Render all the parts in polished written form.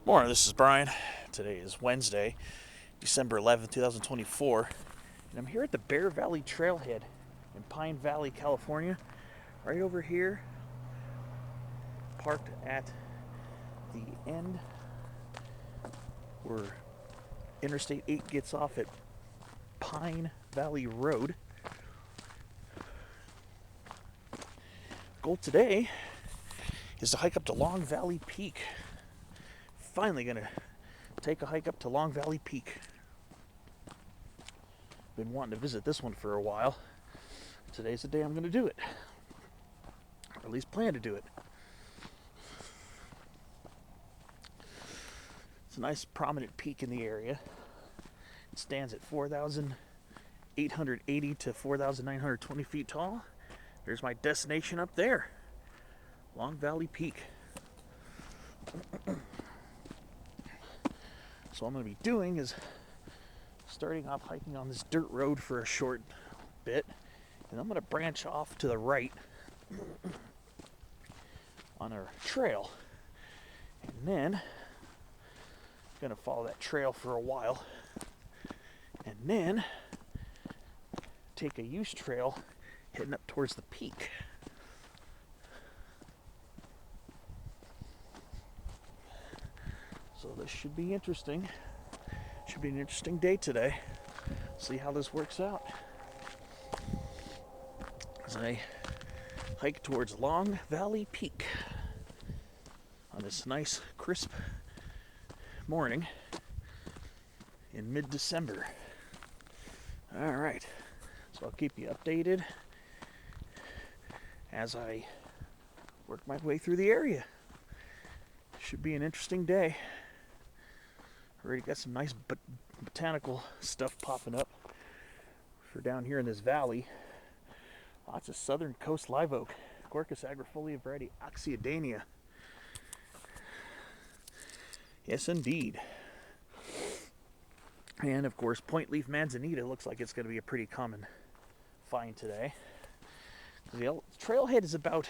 Morning, this is Brian. Today is Wednesday, December 11th, 2024, and I'm here at the Bear Valley Trailhead in Pine Valley, California. Right over here, parked at the end where Interstate 8 gets off at Pine Valley Road. Goal today is to hike up to Long Valley Peak. Finally gonna take a hike up to Long Valley Peak. Been wanting to visit this one for a while. Today's the day I'm gonna do it, or at least plan to do it. It's a nice prominent peak in the area. It stands at 4,880 to 4,920 feet tall. There's my destination up there, Long Valley Peak. So what I'm going to be doing is starting off hiking on this dirt road for a short bit, and I'm going to branch off to the right on a trail, and then I'm going to follow that trail for a while, and then take a use trail heading up towards the peak. So this should be interesting. Should be an interesting day today. See how this works out as I hike towards Long Valley Peak on this nice, crisp morning in mid-December. All right, so I'll keep you updated as I work my way through the area. Should be an interesting day. Already got some nice botanical stuff popping up for down here in this valley. Lots of southern coast live oak, Quercus agrifolia variety Oxyadania. Yes, indeed. And of course, point leaf manzanita looks like it's going to be a pretty common find today. The trailhead is about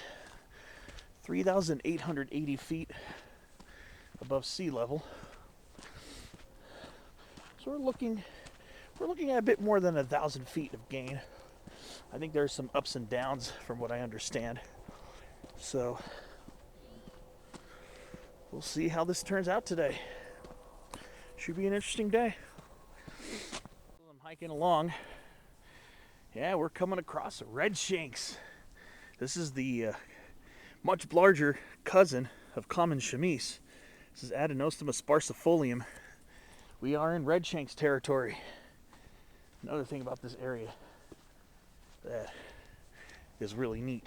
3,880 feet above sea level. So we're looking at a bit more than 1,000 feet of gain. I think there's some ups and downs from what I understand. So we'll see how this turns out today. Should be an interesting day. I'm hiking along. Yeah, we're coming across red shanks. This is the much larger cousin of common chamise. This is Adenostoma sparcifolium. We are in red shanks territory. Another thing about this area that is really neat.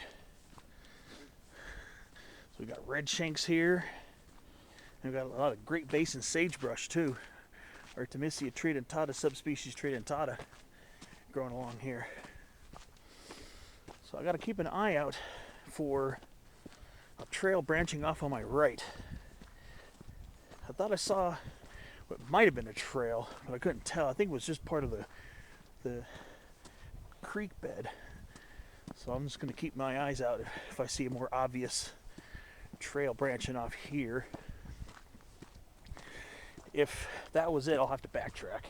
So we got red shanks here. And we've got a lot of Great Basin sagebrush too. Artemisia tridentata, subspecies tridentata, growing along here. So I got to keep an eye out for a trail branching off on my right. I thought I saw what might have been a trail, but I couldn't tell. I think it was just part of the creek bed. So I'm just going to keep my eyes out if I see a more obvious trail branching off here. If that was it, I'll have to backtrack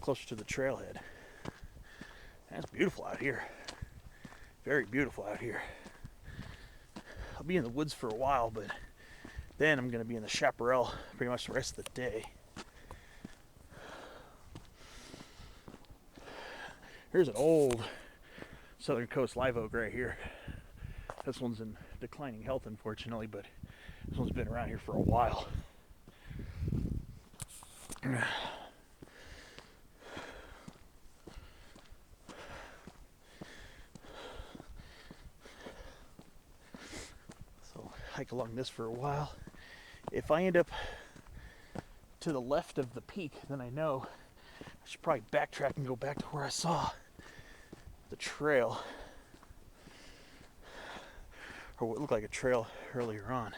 closer to the trailhead. That's beautiful out here. Very beautiful out here. I'll be in the woods for a while, but then I'm going to be in the chaparral pretty much the rest of the day. Here's an old southern coast live oak right here. This one's in declining health, unfortunately, but this one's been around here for a while. So hike along this for a while. If I end up to the left of the peak, then I know I should probably backtrack and go back to where I saw the trail, or what looked like a trail earlier on.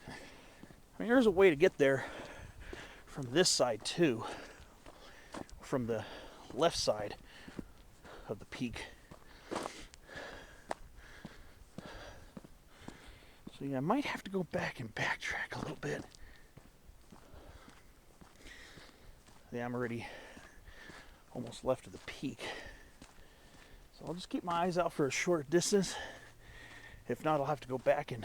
I mean, there's a way to get there from this side too, from the left side of the peak. So yeah, I might have to go back and backtrack a little bit. Yeah, I'm already almost left of the peak. So I'll just keep my eyes out for a short distance. If not, I'll have to go back and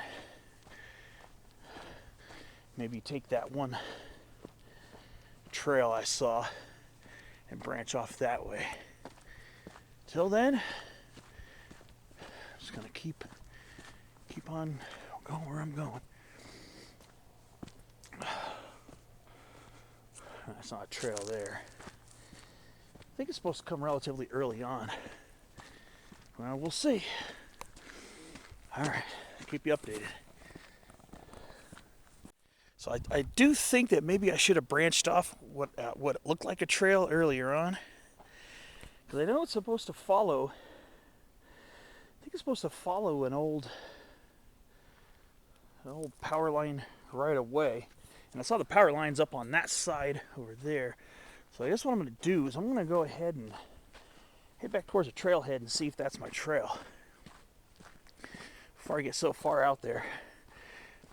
maybe take that one trail I saw and branch off that way. Till then, I'm just gonna keep on going where I'm going. That's not a trail there. I think it's supposed to come relatively early on. Well, we'll see. All right, keep you updated. So I do think that maybe I should have branched off what looked like a trail earlier on, because I know it's supposed to follow. I think it's supposed to follow an old power line right away, and I saw the power lines up on that side over there. So I guess what I'm going to do is I'm going to go ahead and head back towards the trailhead and see if that's my trail before I get so far out there.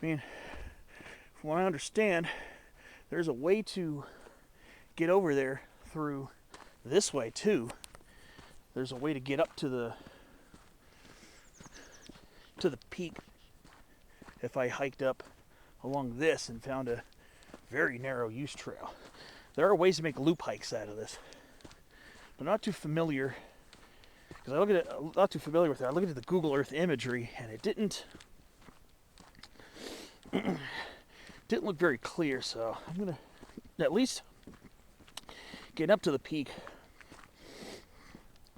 I mean, from what I understand, there's a way to get over there through this way too. There's a way to get up to the peak if I hiked up along this and found a very narrow use trail. There are ways to make loop hikes out of this, but I'm not too familiar, because I'm not too familiar with it. I looked at the Google Earth imagery and it didn't look very clear, so I'm gonna at least get up to the peak,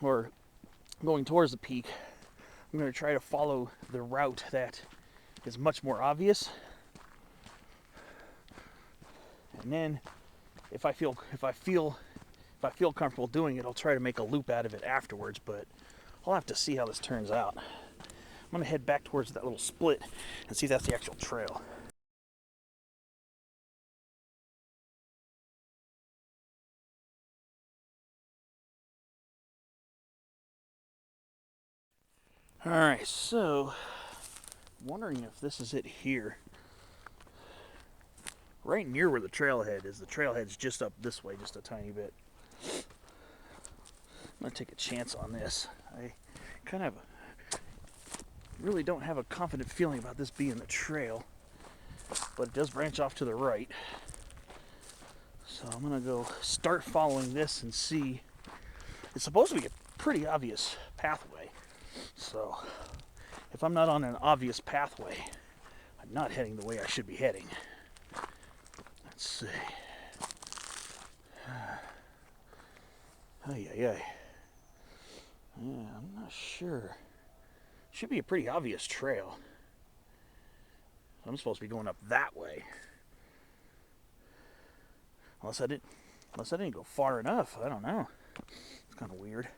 or going towards the peak. I'm gonna try to follow the route that is much more obvious, and then if I feel comfortable doing it, I'll try to make a loop out of it afterwards, but I'll have to see how this turns out. I'm gonna head back towards that little split and see if that's the actual trail. Alright, so I'm wondering if this is it here. Right near where the trailhead is. The trailhead's just up this way, just a tiny bit. I'm gonna take a chance on this. I kind of really don't have a confident feeling about this being the trail, but it does branch off to the right. So I'm gonna go start following this and see. It's supposed to be a pretty obvious pathway. So if I'm not on an obvious pathway, I'm not heading the way I should be heading. Let's see. Ay, ay, ay. Yeah, I'm not sure. Should be a pretty obvious trail. I'm supposed to be going up that way. Unless I didn't go far enough. I don't know. It's kind of weird.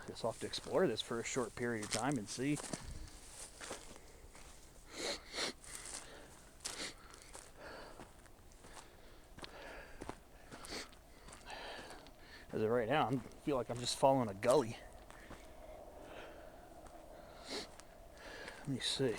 Guess I'll have to explore this for a short period of time and see. As of right now, I feel like I'm just following a gully. Let me see.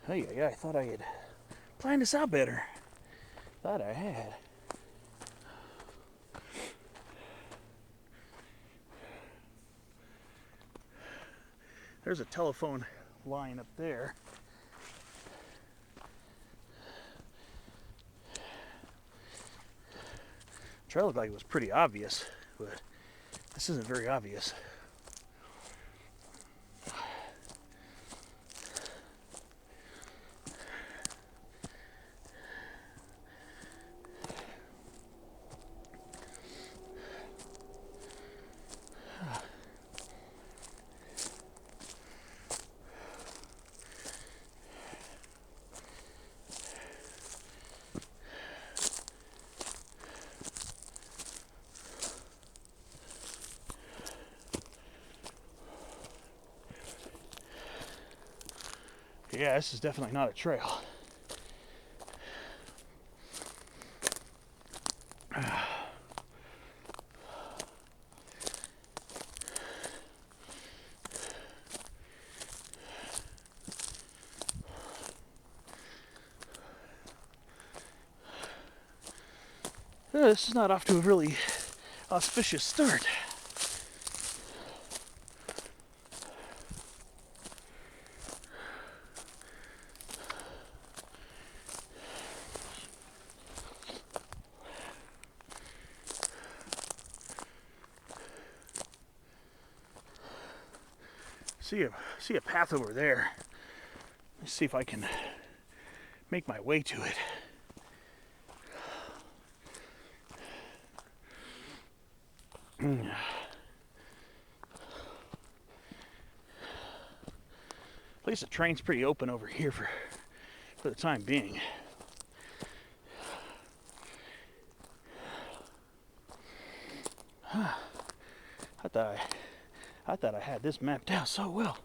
Hey, I thought I had planned this out better. Thought I had. There's a telephone line up there. Trail looked like it was pretty obvious, but this isn't very obvious. yeah, this is definitely not a trail. This is not off to a really auspicious start. See a path over there. Let's see if I can make my way to it. At least the train's pretty open over here for the time being. I thought I had this mapped out so well.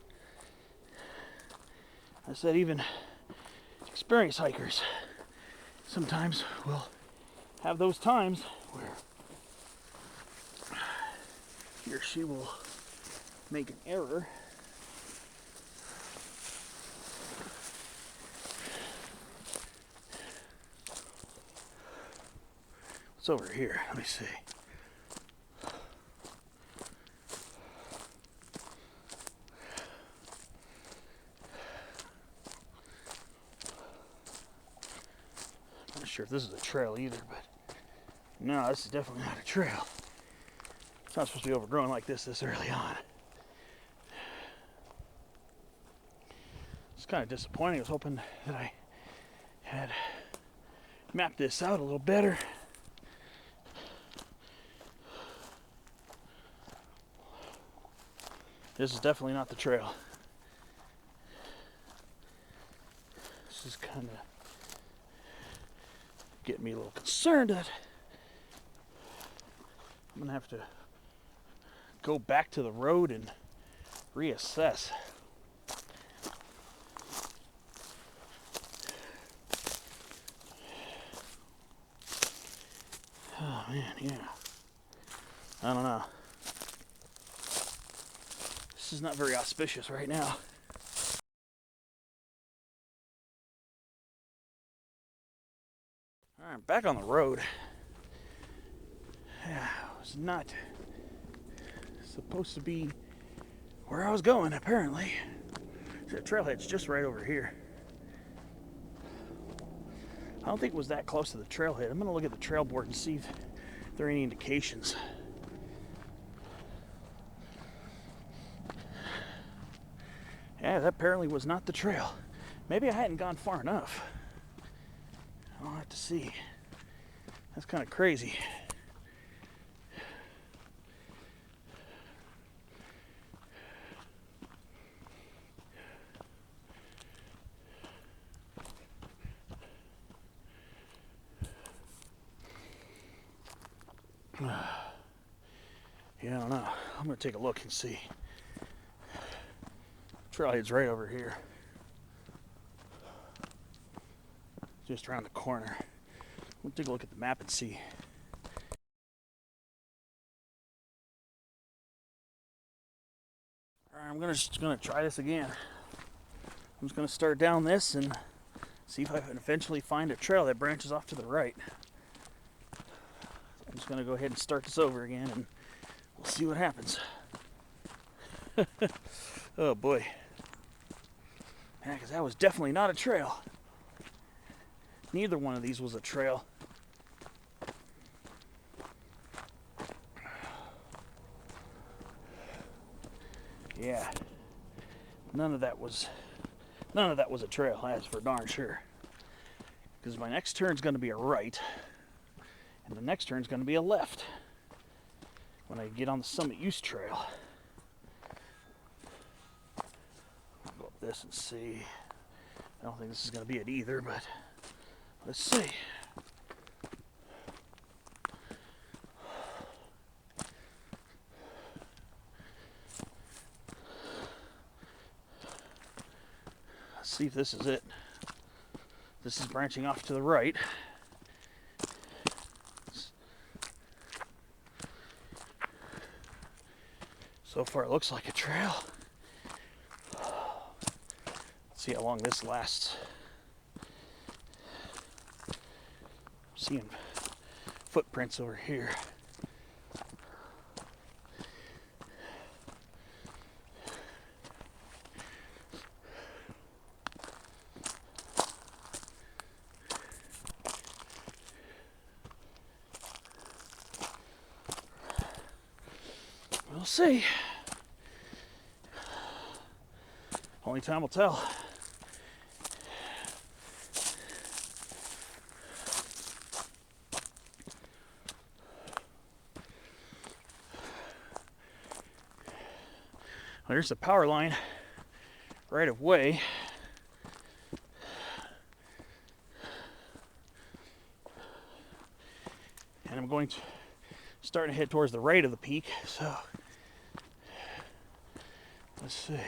I said even experienced hikers sometimes will have those times where he or she will make an error. What's over here? Let me see. Not sure if this is a trail either, but no, this is definitely not a trail. It's not supposed to be overgrown like this early on. It's kind of disappointing. I was hoping that I had mapped this out a little better. This is definitely not the trail. This is kind of getting me a little concerned that I'm gonna have to go back to the road and reassess. Oh man, yeah. I don't know. This is not very auspicious right now. Alright, back on the road. Yeah, I was not supposed to be where I was going, apparently. The trailhead's just right over here. I don't think it was that close to the trailhead. I'm going to look at the trail board and see if there are any indications. Yeah, that apparently was not the trail. Maybe I hadn't gone far enough. I'll have to see. That's kind of crazy. Yeah, I don't know. I'm going to take a look and see. Trailhead's right over here. Just around the corner. We'll take a look at the map and see. Alright, I'm just gonna try this again. I'm just gonna start down this and see if I can eventually find a trail that branches off to the right. I'm just gonna go ahead and start this over again and we'll see what happens. Oh boy. Yeah, because that was definitely not a trail. Neither one of these was a trail. Yeah. None of that was a trail, that's for darn sure. Because my next turn's going to be a right, and the next turn's going to be a left when I get on the Summit Use Trail. I'll go up this and see. I don't think this is going to be it either, but let's see. Let's see if this is it. This is branching off to the right. So far it looks like a trail. Let's see how long this lasts. I'm seeing footprints over here. We'll see. Only time will tell. Well, there's the power line right of way. And I'm going to start to head towards the right of the peak, so let's see.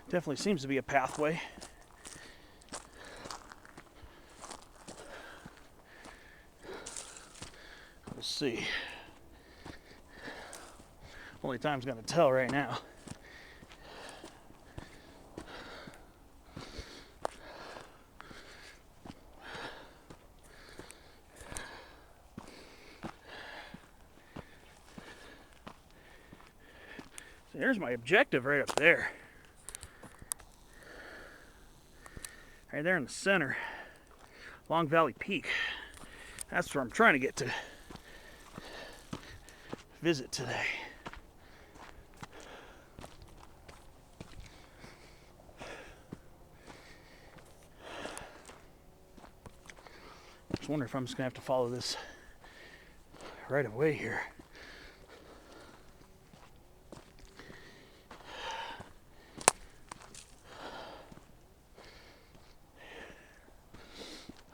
Definitely seems to be a pathway. We'll see. Only time's gonna tell right now. So there's my objective right up there. Right there in the center, Long Valley Peak. That's where I'm trying to get to visit today. Just wonder if I'm just gonna have to follow this right away here.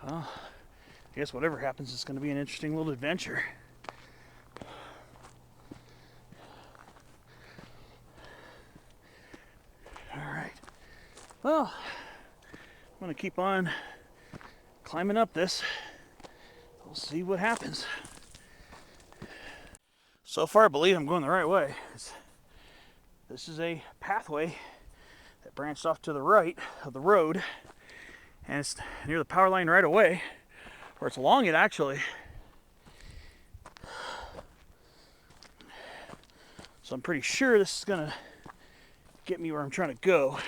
Well, I guess whatever happens, it's going to be an interesting little adventure. All right. Well, I'm going to keep on climbing up this. We'll see what happens. So far, I believe I'm going the right way. This is a pathway that branched off to the right of the road. And it's near the power line right away, or it's along it actually. So I'm pretty sure this is gonna get me where I'm trying to go.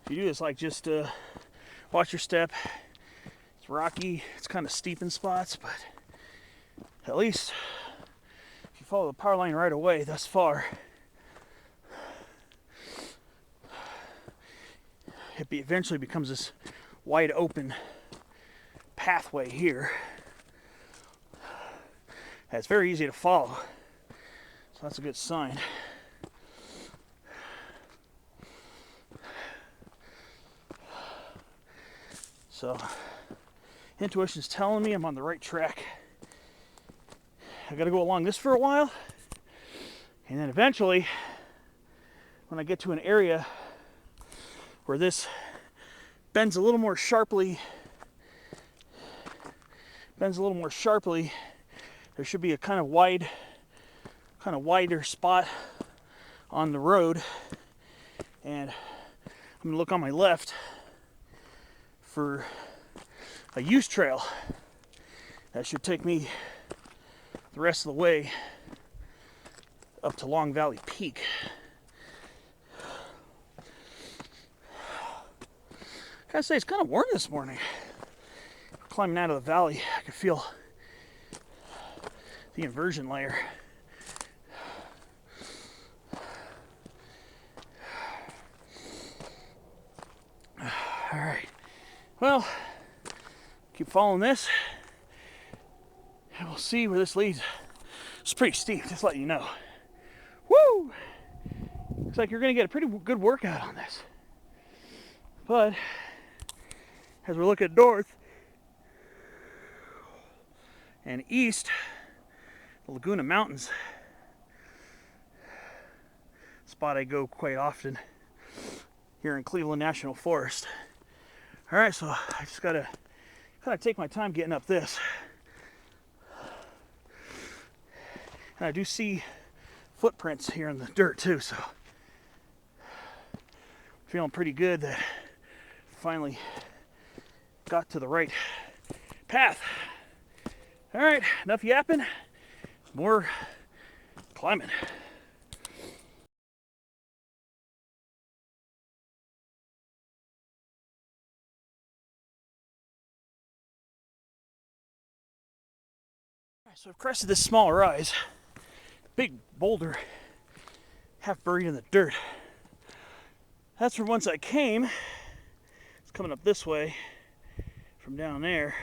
If you do this, like, just watch your step. It's rocky, it's kind of steep in spots, but at least follow the power line right away thus far, it eventually becomes this wide open pathway here. It's very easy to follow, so that's a good sign. So intuition's telling me I'm on the right track. I gotta go along this for a while, and then eventually, when I get to an area where this bends a little more sharply, there should be a kind of wider spot on the road, and I'm gonna look on my left for a use trail that should take me the rest of the way up to Long Valley Peak. I gotta say, it's kind of warm this morning. Climbing out of the valley, I could feel the inversion layer. All right, well, keep following this. we'll see where this leads. It's pretty steep, just letting you know. Woo! Looks like you're going to get a pretty good workout on this. But as we're looking north and east, the Laguna Mountains, spot I go quite often here in Cleveland National Forest. All right, so I just gotta take my time getting up this. And I do see footprints here in the dirt too, so feeling pretty good that finally got to the right path. All right, enough yapping, more climbing. All right, so I've crested this small rise, big boulder, half buried in the dirt. That's from whence I came. It's coming up this way from down there.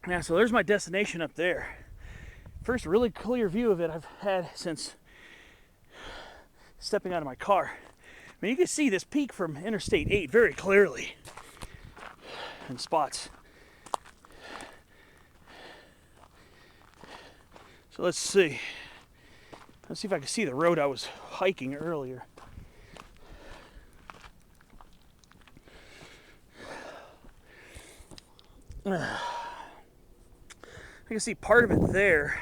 Yeah, so there's my destination up there. First really clear view of it I've had since stepping out of my car. I mean, you can see this peak from Interstate 8 very clearly in spots. So let's see. Let's see if I can see the road I was hiking earlier. I can see part of it there,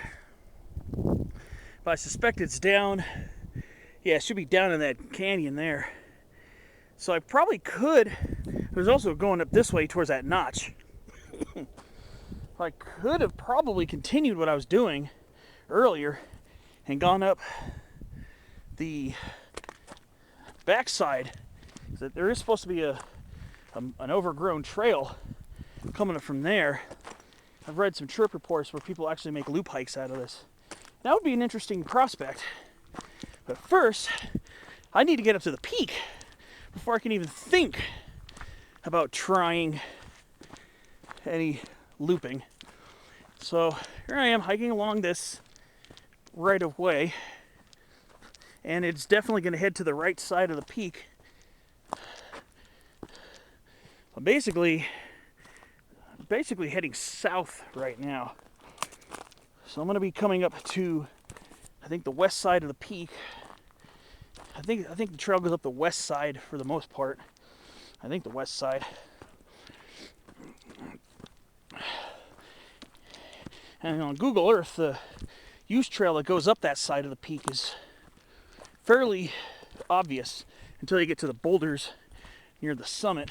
but I suspect it's down. Yeah, it should be down in that canyon there. So I probably could. It was also going up this way towards that notch. I could have probably continued what I was doing earlier and gone up the backside. There is supposed to be an overgrown trail coming up from there. I've read some trip reports where people actually make loop hikes out of this. That would be an interesting prospect. But first, I need to get up to the peak before I can even think about trying any looping. So here I am hiking along this right of way, and it's definitely going to head to the right side of the peak. I'm basically heading south right now. So I'm going to be coming up to, I think, the west side of the peak. I think the trail goes up the west side for the most part. I think the west side. And on Google Earth, the use trail that goes up that side of the peak is fairly obvious until you get to the boulders near the summit.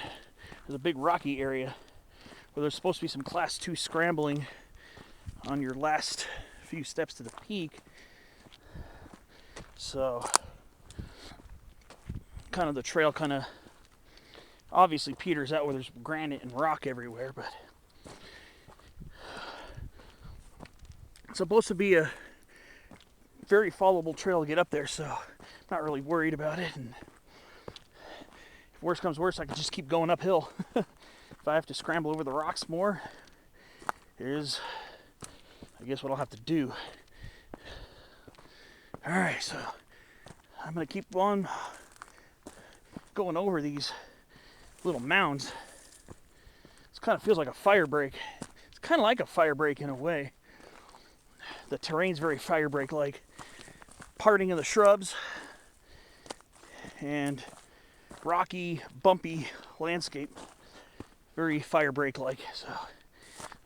There's a big rocky area where there's supposed to be some class 2 scrambling on your last few steps to the peak. So kind of the trail kind of obviously peters out where there's granite and rock everywhere, but it's supposed to be a very followable trail to get up there, so I'm not really worried about it. And if worse comes worse, I can just keep going uphill. If I have to scramble over the rocks more, here's, I guess, what I'll have to do. All right, so I'm gonna keep on going over these little mounds. This kind of feels like a fire break. It's kind of like a fire break in a way. The terrain's very fire break-like. Parting of the shrubs and rocky, bumpy landscape. Very fire break-like. So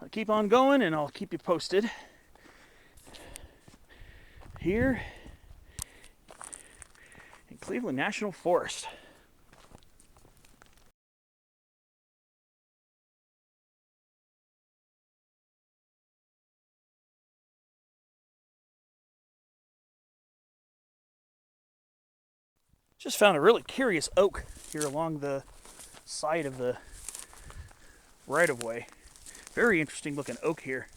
I'll keep on going and I'll keep you posted here in Cleveland National Forest. Just found a really curious oak here along the side of the right-of-way. Very interesting looking oak here.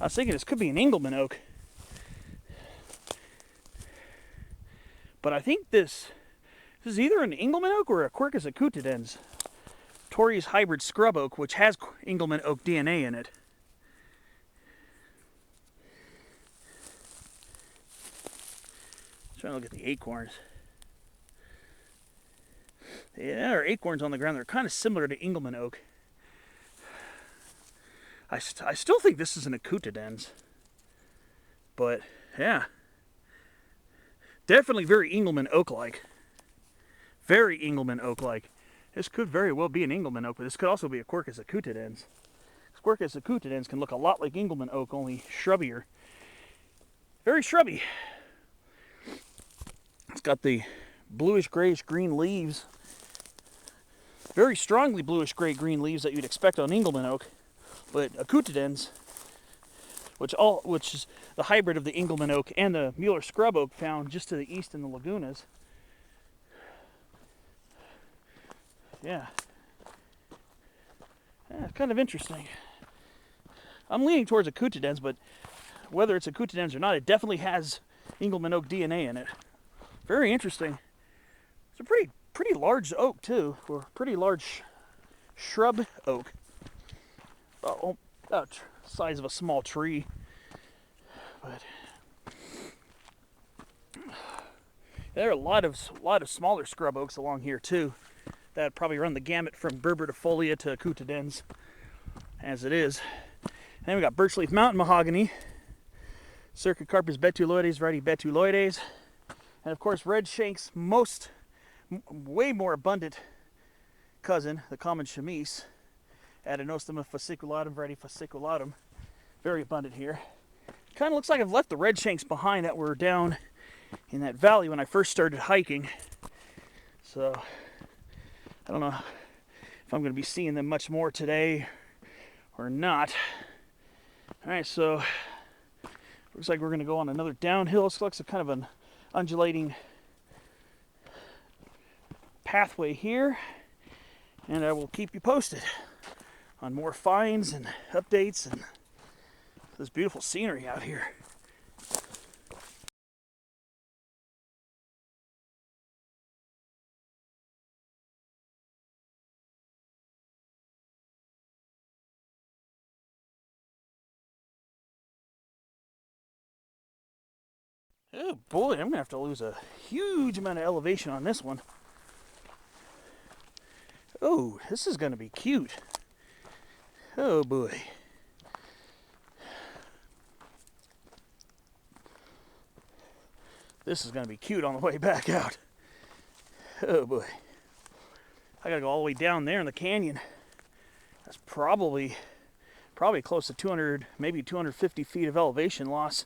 I was thinking this could be an Engelmann oak. But I think this This is either an Engelmann oak or a Quercus acutidens. Torrey's hybrid scrub oak, which has Engelmann oak DNA in it. Trying to look at the acorns. Yeah, there are acorns on the ground. They're kind of similar to Engelmann oak. I still think this is an acutidens. But, yeah. Definitely very Engelmann oak-like. Very Engelmann oak-like. This could very well be an Engelmann oak, but this could also be a Quercus acutidens. Quercus acutidens can look a lot like Engelmann oak, only shrubbier. Very shrubby. It's got the bluish grayish green leaves. Very strongly bluish gray green leaves that you'd expect on Engelmann oak. But acutidens, which is the hybrid of the Engelmann oak and the Mueller scrub oak found just to the east in the lagunas. Yeah. It's kind of interesting. I'm leaning towards acutidens, but whether it's acutidens or not, it definitely has Engelmann oak DNA in it. Very interesting. It's a pretty large oak too, or pretty large shrub oak. About the size of a small tree. But there are a lot of smaller scrub oaks along here too. That probably run the gamut from Berbertifolia to acutidens, as it is. And then we got birchleaf mountain mahogany, Cercocarpus betuloides, variety betuloides, and of course red shank's way more abundant cousin, the common chamise, Adenosoma fasciculatum, variety fasciculatum, very abundant here. Kind of looks like I've left the red shanks behind that were down in that valley when I first started hiking. So I don't know if I'm going to be seeing them much more today or not. All right, so looks like we're going to go on another downhill. This looks like kind of an undulating pathway here, and I will keep you posted on more finds and updates and this beautiful scenery out here. Oh boy, I'm gonna have to lose a huge amount of elevation on this one. Oh, this is gonna be cute. Oh boy. This is gonna be cute on the way back out. Oh boy. I gotta go all the way down there in the canyon. That's probably close to 200, maybe 250 feet of elevation loss.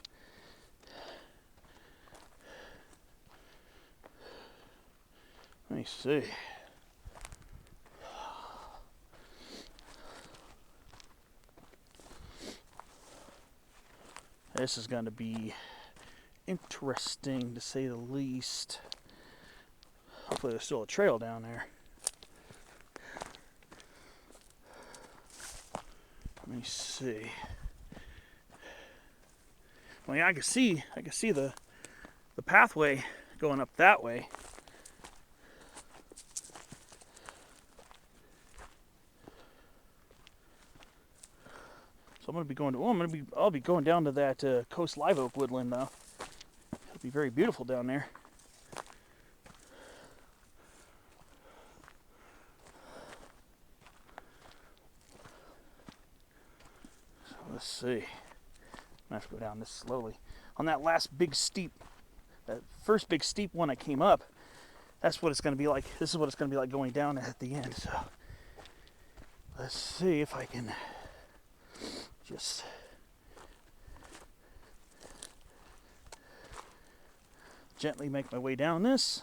Let me see. This is going to be interesting to say the least. Hopefully there's still a trail down there. Let me see. Well, yeah, I can see the pathway going up that way. So I'm going to be going to, I'll be going down to that Coast Live Oak woodland now. It'll be very beautiful down there. So let's see. I'm going to have to go down this slowly. On that last big steep, that first big steep one I came up, that's what it's going to be like. This is what it's going to be like going down at the end. So let's see if I can just gently make my way down this.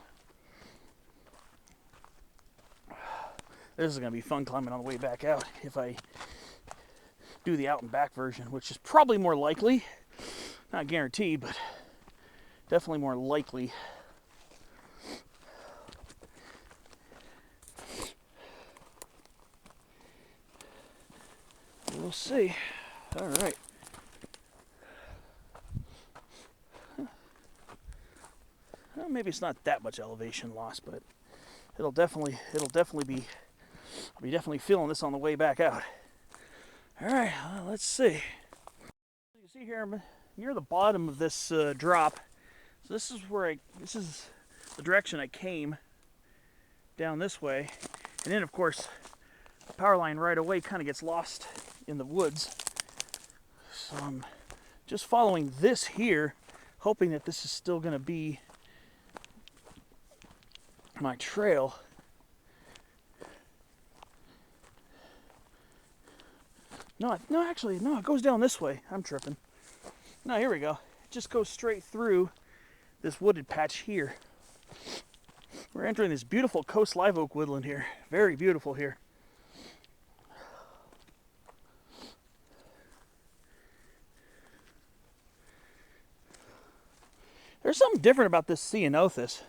This is going to be fun climbing on the way back out if I do the out and back version, which is probably more likely. Not guaranteed, but definitely more likely. We'll see. All right. Well, maybe it's not that much elevation loss, but it'll definitely be, I'll be definitely feeling this on the way back out. All right, let's see. You see here, I'm near the bottom of this drop. So this is where this is the direction I came down this way. And then of course, the power line right away kind of gets lost in the woods. So I'm just following this here, hoping that this is still gonna be my trail. No, actually, it goes down this way. I'm tripping. No, here we go. It just goes straight through this wooded patch here. We're entering this beautiful coast live oak woodland here. Very beautiful here. There's something different about this ceanothus.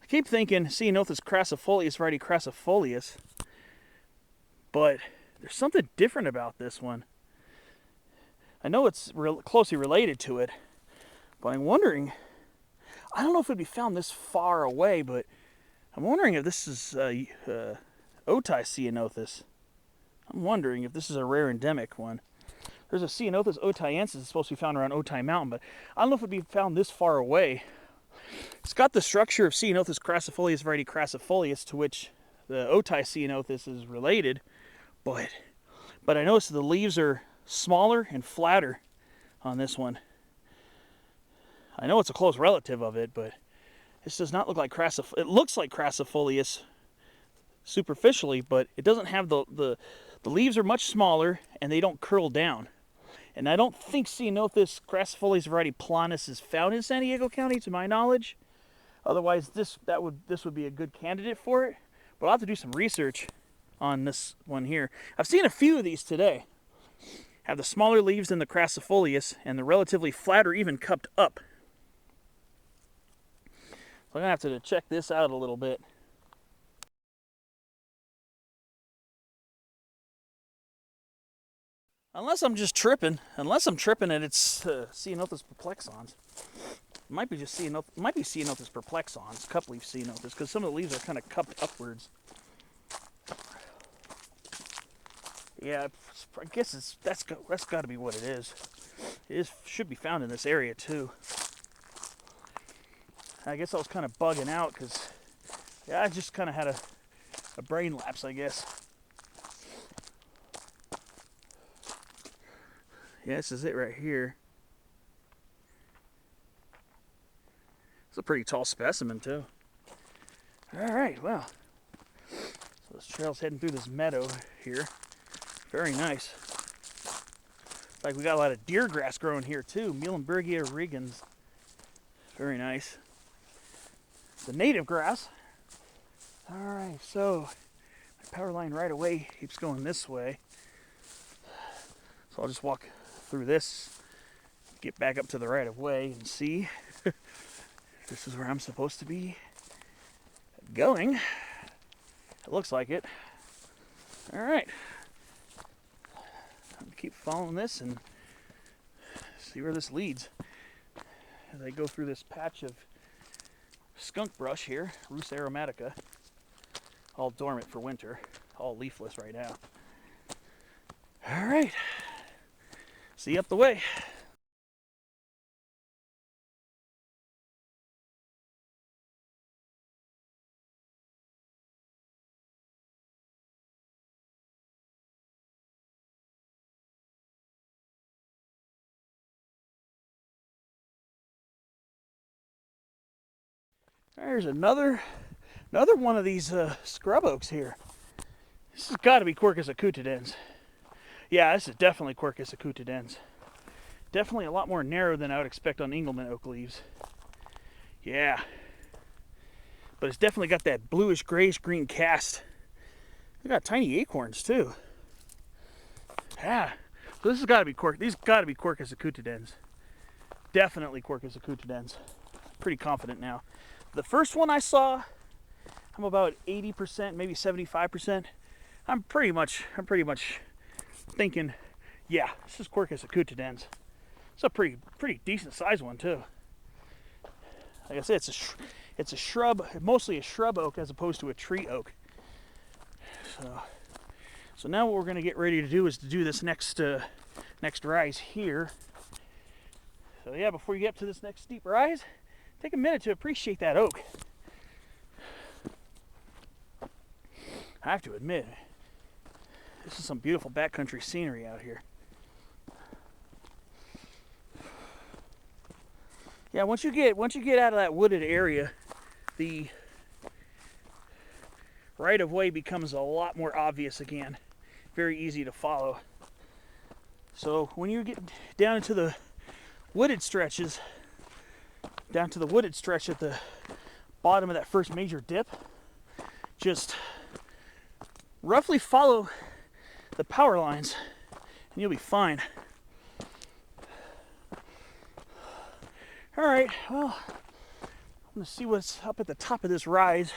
I keep thinking Ceanothus crassifolius, variety crassifolius, but there's something different about this one. I know it's closely related to it, but I'm wondering, I don't know if it'd be found this far away, but I'm wondering if this is Otay Ceanothus. I'm wondering if this is a rare endemic one. There's a Ceanothus otayensis that's supposed to be found around Otay Mountain, but I don't know if it'd be found this far away. It's got the structure of Ceanothus crassifolius, variety crassifolius, to which the Otay Ceanothus is related, but I noticed the leaves are smaller and flatter on this one. I know it's a close relative of it, but this does not look like crassifolius. It looks like crassifolius superficially, but it doesn't have the leaves are much smaller and they don't curl down. And I don't think Ceanothus crassifolius variety planus is found in San Diego County, to my knowledge. Otherwise, this would be a good candidate for it. But I'll have to do some research on this one here. I've seen a few of these today. Have the smaller leaves than the crassifolius and the relatively flat or even cupped up. So I'm gonna have to check this out a little bit. Unless I'm just tripping. Unless I'm tripping and it's Ceanothus perplexans. It might be just Ceanothus perplexans, cup leaf Ceanothus, because some of the leaves are kind of cupped upwards. Yeah, I guess that's got to be what it is. Should be found in this area too. I guess I was kind of bugging out because, yeah, I just kind of had a brain lapse, I guess. Yeah, this is it right here. It's a pretty tall specimen too. All right, well, so this trail's heading through this meadow here. Very nice. Like we got a lot of deer grass growing here too. Muhlenbergia regens. Very nice. The native grass. All right, so my power line right away keeps going this way. So I'll just walk through this, get back up to the right of way and see. This is where I'm supposed to be going. It looks like it. All right. Keep following this and see where this leads. As I go through this patch of skunk brush here, Rus aromatica, all dormant for winter, all leafless right now. All right, see you up the way. There's another one of these scrub oaks here. This has got to be Quercus acutidens. Yeah, this is definitely Quercus acutidens. Definitely a lot more narrow than I would expect on Engelmann oak leaves. Yeah. But it's definitely got that bluish grayish green cast. They got tiny acorns too. Yeah. So this has got to be these got to be Quercus acutidens. Definitely Quercus acutidens. Pretty confident now. The first one I saw, I'm about 80%, maybe 75%. I'm pretty much thinking, yeah, this is Quercus acutidens. It's a pretty decent sized one too. Like I said, It's a shrub, mostly a shrub oak as opposed to a tree oak. So now what we're going to get ready to do is to do this next rise here. So yeah, before you get up to this next steep rise, take a minute to appreciate that oak. I have to admit, this is some beautiful backcountry scenery out here. Yeah, once you get out of that wooded area, the right of way becomes a lot more obvious again. Very easy to follow. So when you get down into the wooded stretches, down to the wooded stretch at the bottom of that first major dip, just roughly follow the power lines and you'll be fine. All right, well, I'm gonna see what's up at the top of this rise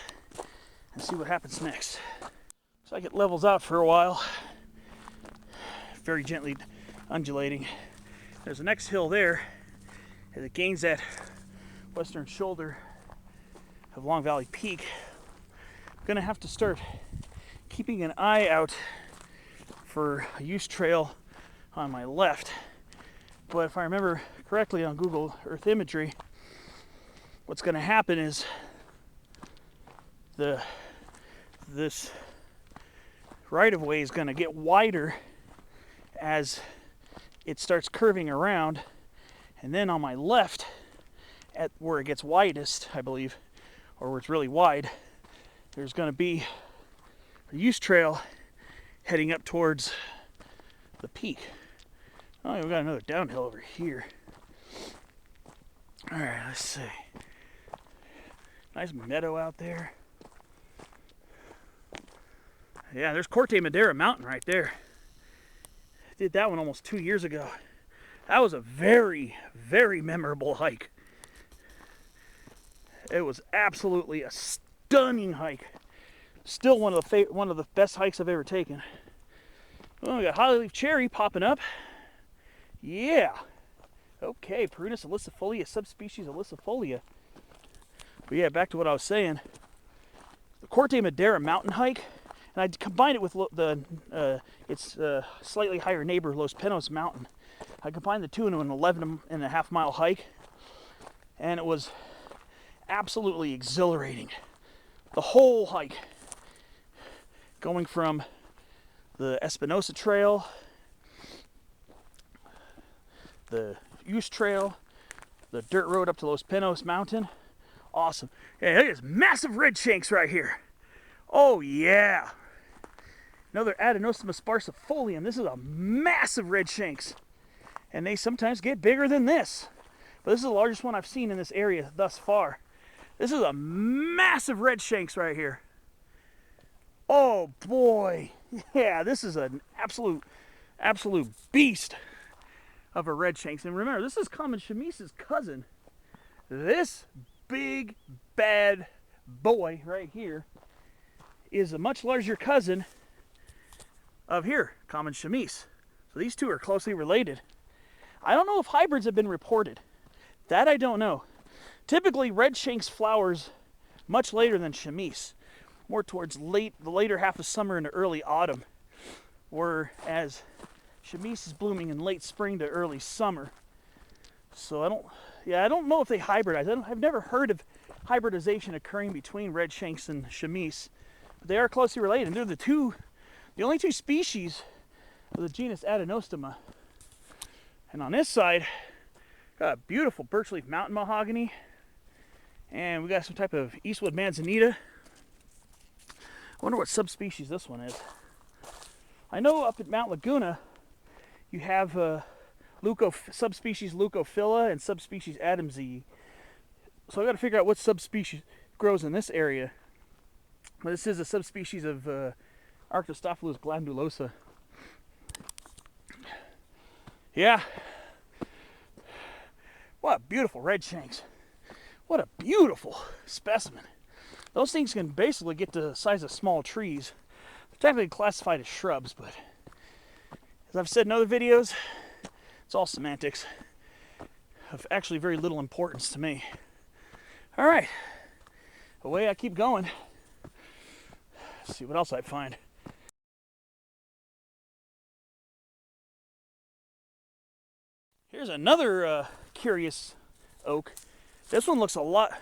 and see what happens next. Looks like it levels out for a while, very gently undulating. There's the next hill there as it gains that western shoulder of Long Valley Peak. I'm gonna have to start keeping an eye out for a use trail on my left. But if I remember correctly on Google Earth imagery, what's gonna happen is this right-of-way is gonna get wider as it starts curving around, and then on my left, at where it gets widest, I believe, or where it's really wide, there's going to be a use trail heading up towards the peak. Oh, we've got another downhill over here. All right, let's see. Nice meadow out there. Yeah, there's Corte Madera Mountain right there. Did that one almost 2 years ago. That was a very, very memorable hike. It was absolutely a stunning hike. Still one of the best hikes I've ever taken. Oh, we got hollyleaf cherry popping up. Yeah. Okay, Prunus ilicifolia, subspecies ilicifolia. But yeah, back to what I was saying. The Corte Madera mountain hike, and I combined it with its slightly higher neighbor, Los Pinos Mountain. I combined the two into an 11.5 mile hike, and it was absolutely exhilarating. The whole hike, going from the Espinosa Trail, the Use Trail, the dirt road up to Los Pinos Mountain. Awesome. Hey, look at this massive red shanks right here. Oh yeah. Another Adenostoma sparcifolium. This is a massive red shanks. And they sometimes get bigger than this. But this is the largest one I've seen in this area thus far. This is a massive red shanks right here. Oh boy. Yeah, this is an absolute beast of a red shanks. And remember, this is common chamise's cousin. This big bad boy right here is a much larger cousin of here, common chamise. So these two are closely related. I don't know if hybrids have been reported. That I don't know. Typically, red shanks flowers much later than chamise, more towards the later half of summer and early autumn, whereas chamise is blooming in late spring to early summer. So I don't know if they hybridize. I've never heard of hybridization occurring between red shanks and chamise, but they are closely related. And they're the only two species of the genus Adenostoma. And on this side, got a beautiful birchleaf mountain mahogany, and we got some type of Eastwood manzanita. I wonder what subspecies this one is. I know up at Mount Laguna, you have subspecies Leucophila and subspecies Adamsii. So I got to figure out what subspecies grows in this area. But this is a subspecies of Arctostaphylos glandulosa. Yeah. What beautiful red shanks. What a beautiful specimen. Those things can basically get to the size of small trees. They're technically classified as shrubs, but as I've said in other videos, it's all semantics of actually very little importance to me. All right, away I keep going. Let's see what else I find. Here's another curious oak. This one looks a lot.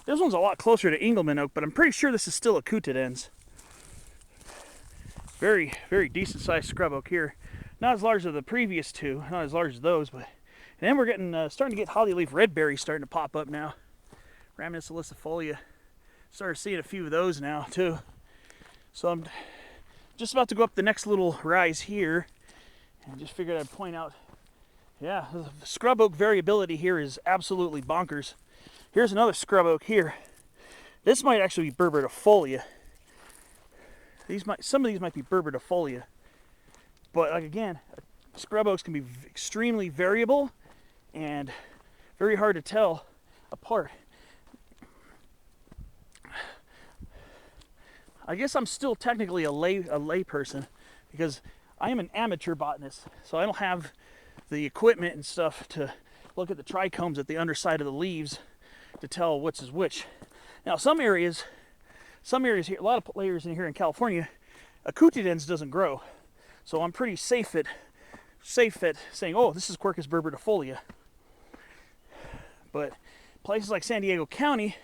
This one's a lot closer to Engelmann oak, but I'm pretty sure this is still a coutadens. Very, very decent sized scrub oak here. Not as large as the previous two, not as large as those, but and then we're getting starting to get hollyleaf red berries starting to pop up now. Rhamnus salicifolia. Started seeing a few of those now too. So I'm just about to go up the next little rise here, and just figured I'd point out. Yeah, the scrub oak variability here is absolutely bonkers. Here's another scrub oak here. This might actually be Berbertifolia. Some of these might be Berbertifolia. But like again, scrub oaks can be extremely variable and very hard to tell apart. I guess I'm still technically a lay person because I am an amateur botanist, so I don't have the equipment and stuff to look at the trichomes at the underside of the leaves to tell which is which. Now some areas here, a lot of layers in here in California, a coutadens doesn't grow, so I'm pretty safe at saying, oh, this is Quercus berbertifolia. But places like San Diego County,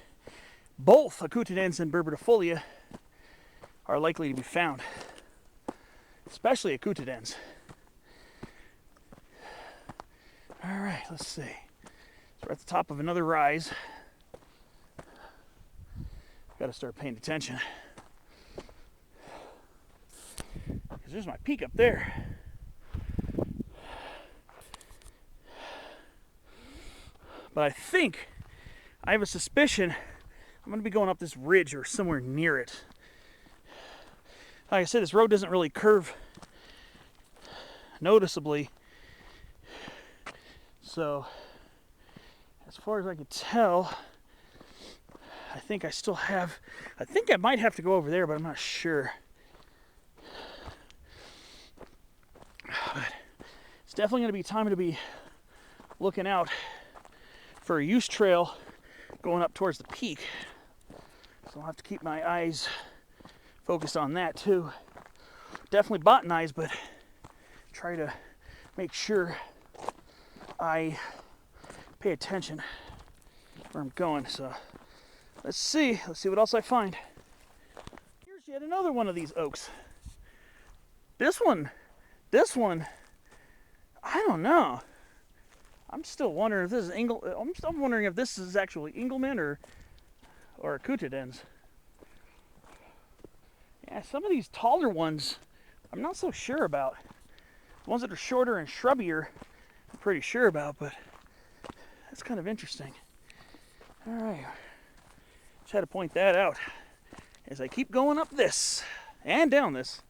both coutadens and berbertifolia are likely to be found, especially coutadens. All right, let's see. So we're at the top of another rise. Got to start paying attention because there's my peak up there. But I think I have a suspicion I'm going to be going up this ridge or somewhere near it. Like I said, this road doesn't really curve noticeably. So, as far as I can tell, I think I might have to go over there, but I'm not sure. But it's definitely going to be time to be looking out for a use trail going up towards the peak. So I'll have to keep my eyes focused on that too. Definitely botanize, but try to make sure I pay attention where I'm going. So let's see what else I find. Here's yet another one of these oaks. This one, I don't know. I'm still wondering if this is I'm still wondering if this is actually Engelmann or a coutadens. Yeah, some of these taller ones I'm not so sure about. The ones that are shorter and shrubbier I'm pretty sure about, but that's kind of interesting. All right, just had to point that out as I keep going up this and down this.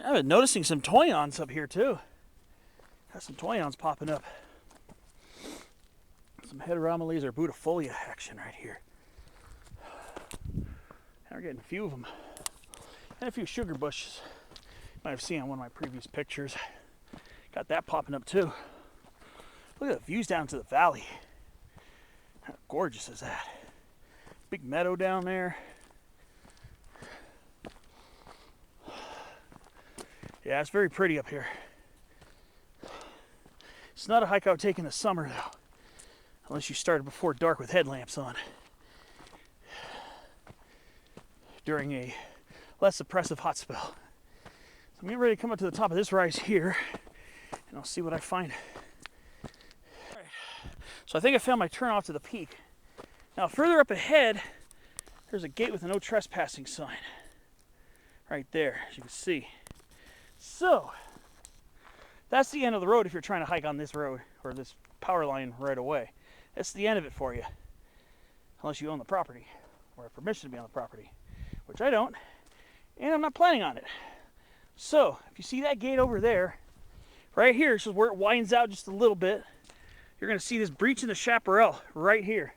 I've been noticing some toyons up here too. Got some toyons popping up. Some heteromeles or butifolia action right here. And we're getting a few of them. And a few sugar bushes. You might have seen on one of my previous pictures. Got that popping up too. Look at the views down to the valley. How gorgeous is that? Big meadow down there. Yeah, it's very pretty up here. It's not a hike I would take in the summer though, unless you started before dark with headlamps on. During a less oppressive hot spell. So I'm getting ready to come up to the top of this rise here, and I'll see what I find. All right. So I think I found my turn off to the peak. Now further up ahead, there's a gate with a no trespassing sign. Right there, as you can see. So, that's the end of the road if you're trying to hike on this road or this power line right away. That's the end of it for you. Unless you own the property or have permission to be on the property, which I don't, and I'm not planning on it. So, if you see that gate over there, right here, this is where it winds out just a little bit. You're going to see this breach in the chaparral right here.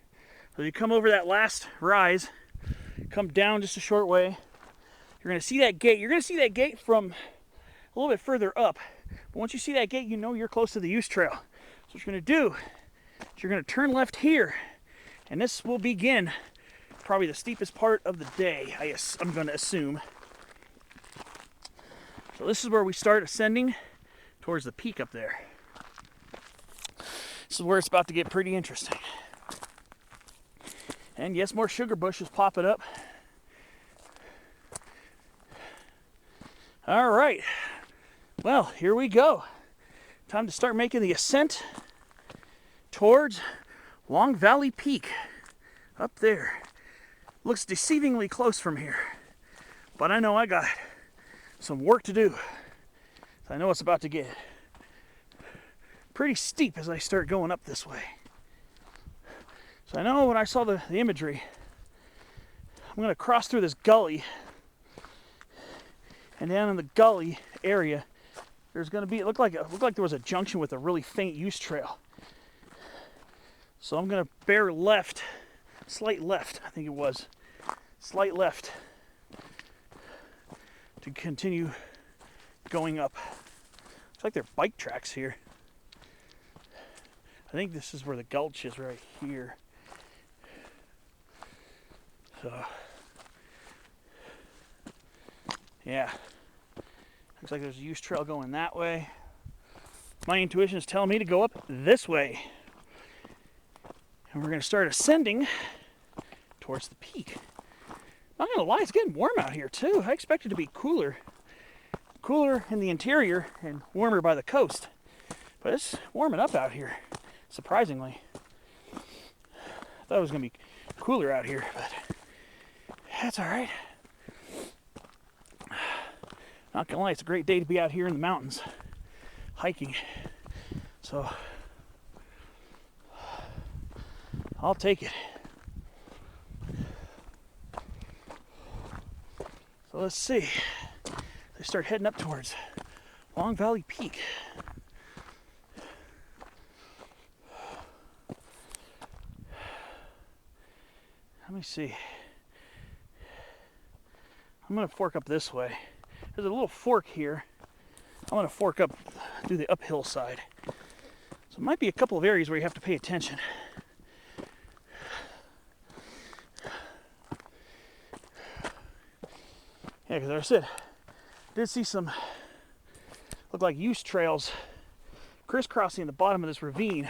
So you come over that last rise, come down just a short way, you're You're going to see that gate. You're going to see that gate from a little bit further up. But once you see that gate, you know you're close to the use trail. So what you're going to do is you're going to turn left here, and this will begin probably the steepest part of the day, I'm going to assume. So this is where we start ascending towards the peak up there. This is where it's about to get pretty interesting. And yes, more sugar bushes popping up. All right, well, here we go. Time to start making the ascent towards Long Valley Peak up there. Looks deceivingly close from here, but I know I got some work to do. I know it's about to get pretty steep as I start going up this way. So I know when I saw the imagery, I'm going to cross through this gully, and down in the gully area, there's going to be, it looked like there was a junction with a really faint use trail. So I'm going to bear left, slight left, I think it was, slight left to continue going up. Looks like there are bike tracks here. I think this is where the gulch is, right here. So, yeah. Looks like there's a use trail going that way. My intuition is telling me to go up this way. And we're going to start ascending towards the peak. Not going to lie, it's getting warm out here too. I expect it to be cooler. Cooler in the interior and warmer by the coast. But it's warming up out here, surprisingly. I thought it was going to be cooler out here, but that's all right. Not gonna lie, it's a great day to be out here in the mountains hiking. So I'll take it. So let's see. They start heading up towards Long Valley Peak. Let me see. I'm going to fork up this way. There's a little fork here. I'm going to fork up, do the uphill side. So it might be a couple of areas where you have to pay attention. Yeah, because like I said, I did see some, look like use trails crisscrossing the bottom of this ravine.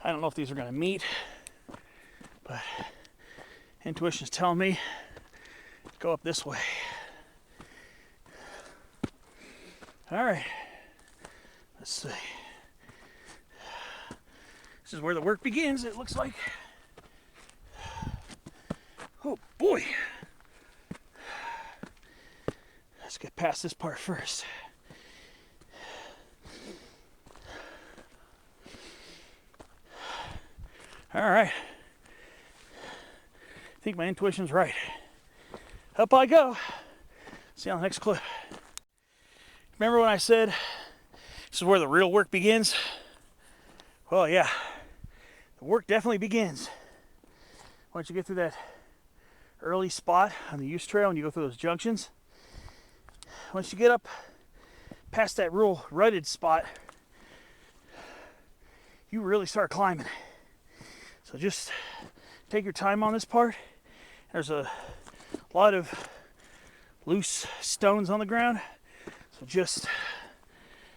I don't know if these are going to meet, but intuition's telling me to go up this way. All right, let's see. This is where the work begins, it looks like. Oh boy. Let's get past this part first. All right. I think my intuition's right. Up I go. See you on the next clip. Remember when I said this is where the real work begins? Well, yeah. The work definitely begins once you get through that early spot on the use trail and you go through those junctions. Once you get up past that real rutted spot, you really start climbing. So just take your time on this part. There's a lot of loose stones on the ground. So just,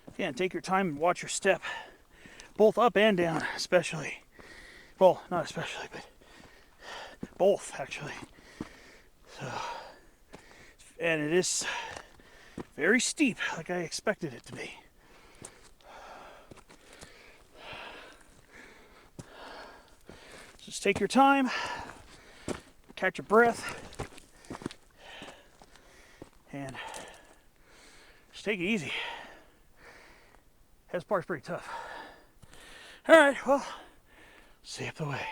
again, take your time and watch your step. Both up and down, especially. Well, not especially, but both, actually. So, and it is very steep, like I expected it to be. Just take your time, catch your breath, and just take it easy. This part's pretty tough. All right, well, see you up the way.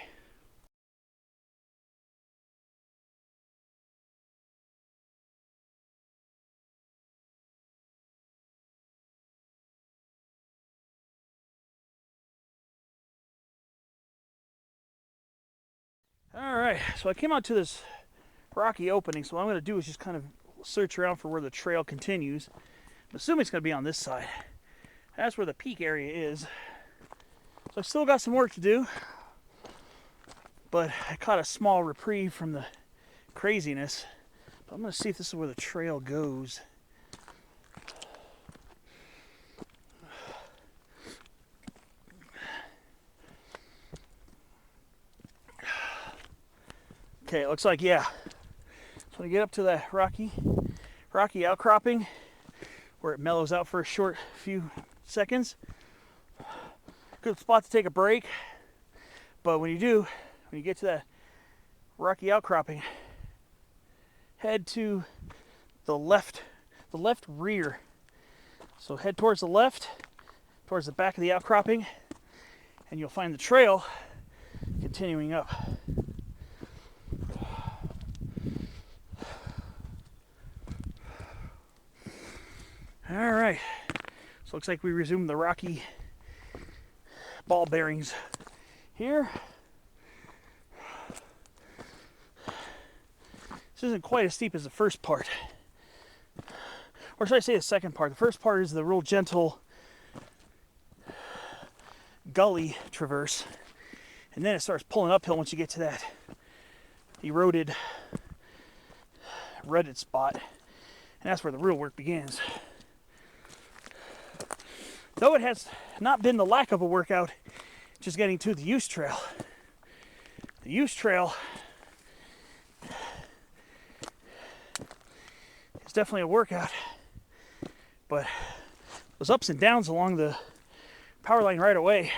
All right, so I came out to this rocky opening, so what I'm going to do is just kind of search around for where the trail continues. I'm assuming it's going to be on this side. That's where the peak area is. So I still got some work to do, but I caught a small reprieve from the craziness. But I'm going to see if this is where the trail goes. Okay, it looks like, yeah. So when you get up to that rocky outcropping where it mellows out for a short few seconds, good spot to take a break. But when you get to that rocky outcropping, head to the left rear. So head towards the left, towards the back of the outcropping, and you'll find the trail continuing up. All right, so looks like we resumed the rocky ball bearings here. This isn't quite as steep as the first part. Or should I say the second part? The first part is the real gentle gully traverse. And then it starts pulling uphill once you get to that eroded, rutted spot. And that's where the real work begins. Though it has not been the lack of a workout, just getting to the use trail. The use trail is definitely a workout, but those ups and downs along the power line right away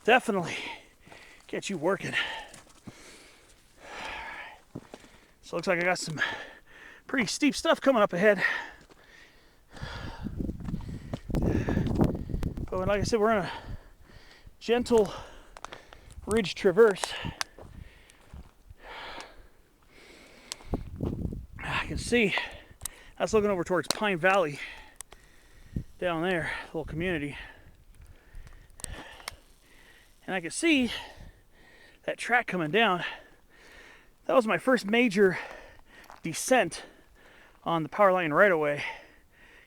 definitely get you working. So it looks like I got some pretty steep stuff coming up ahead. But like I said, we're on a gentle ridge traverse. I can see that's looking over towards Pine Valley down there, little community. And I can see that track coming down. That was my first major descent on the power line right away,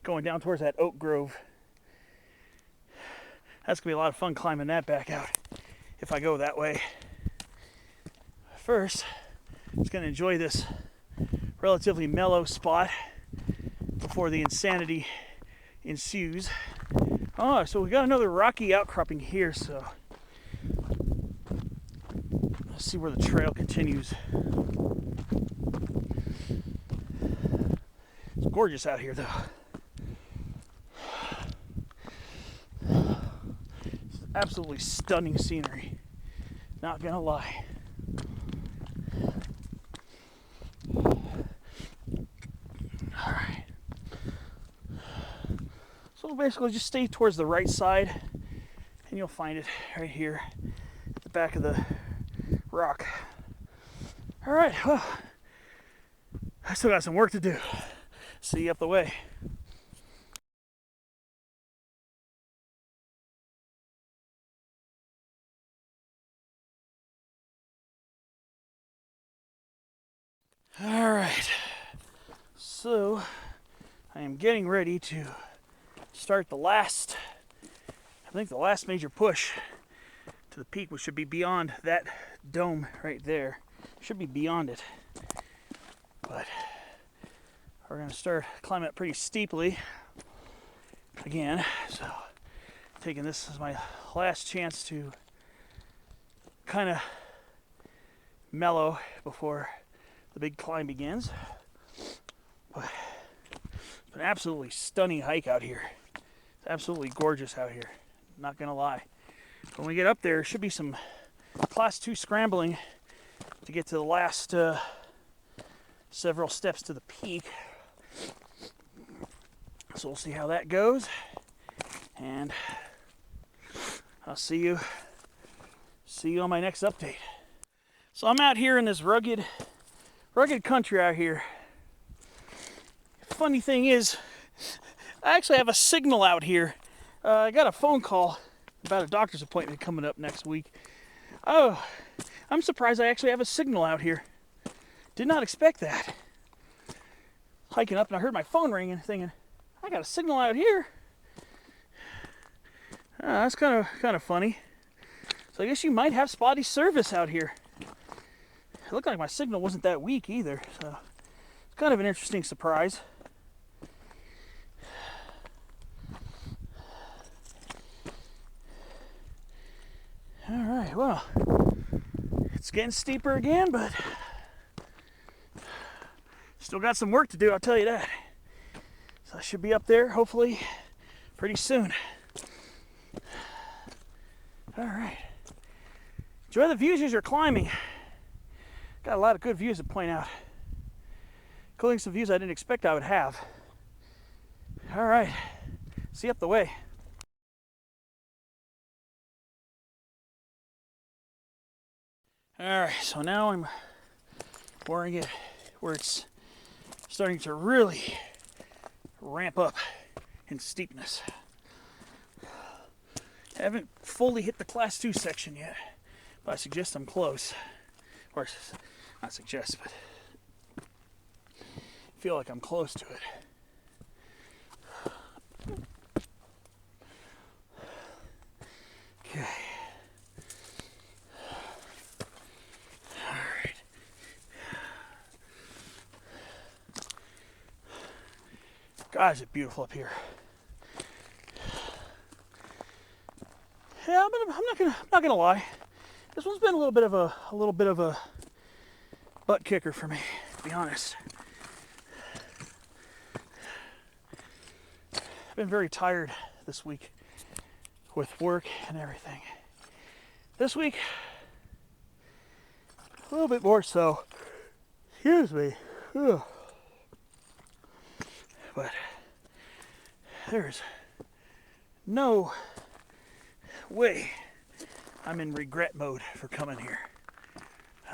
going down towards that oak grove. That's gonna be a lot of fun climbing that back out if I go that way. First, I'm just gonna enjoy this relatively mellow spot before the insanity ensues. Oh, so we got another rocky outcropping here, so let's see where the trail continues. It's gorgeous out here, though. Absolutely stunning scenery, not gonna lie. Alright, so basically just stay towards the right side and you'll find it right here at the back of the rock. Alright, well, I still got some work to do. See you up the way. All right, so I am getting ready to start the last major push to the peak, which should be beyond that dome right there. Should be beyond it, but we're gonna start climbing up pretty steeply again. So taking this as my last chance to kind of mellow before the big climb begins. But it's an absolutely stunning hike out here. It's absolutely gorgeous out here, not gonna lie. When we get up there should be some class 2 scrambling to get to the last several steps to the peak. So we'll see how that goes, and I'll see you on my next update. So I'm out here in this rugged country out here. Funny thing is, I actually have a signal out here. I got a phone call about a doctor's appointment coming up next week. Oh, I'm surprised I actually have a signal out here. Did not expect that. Hiking up and I heard my phone ringing, thinking, I got a signal out here. That's kind of funny. So I guess you might have spotty service out here. It looked like my signal wasn't that weak either, so it's kind of an interesting surprise. All right, well, it's getting steeper again, but still got some work to do, I'll tell you that. So I should be up there, hopefully, pretty soon. All right. Enjoy the views as you're climbing. Got a lot of good views to point out, including some views I didn't expect I would have. All right, see you up the way. All right, so now I'm pouring it where it's starting to really ramp up in steepness. Haven't fully hit the class 2 section yet, but I suggest I'm close. Or not suggest, but feel like I'm close to it. Okay. All right. God, is it beautiful up here. Yeah, I'm not gonna lie. This one's been a little bit of a butt kicker for me, to be honest. I've been very tired this week with work and everything. This week, a little bit more so. Excuse me. Ugh. But there's no way I'm in regret mode for coming here.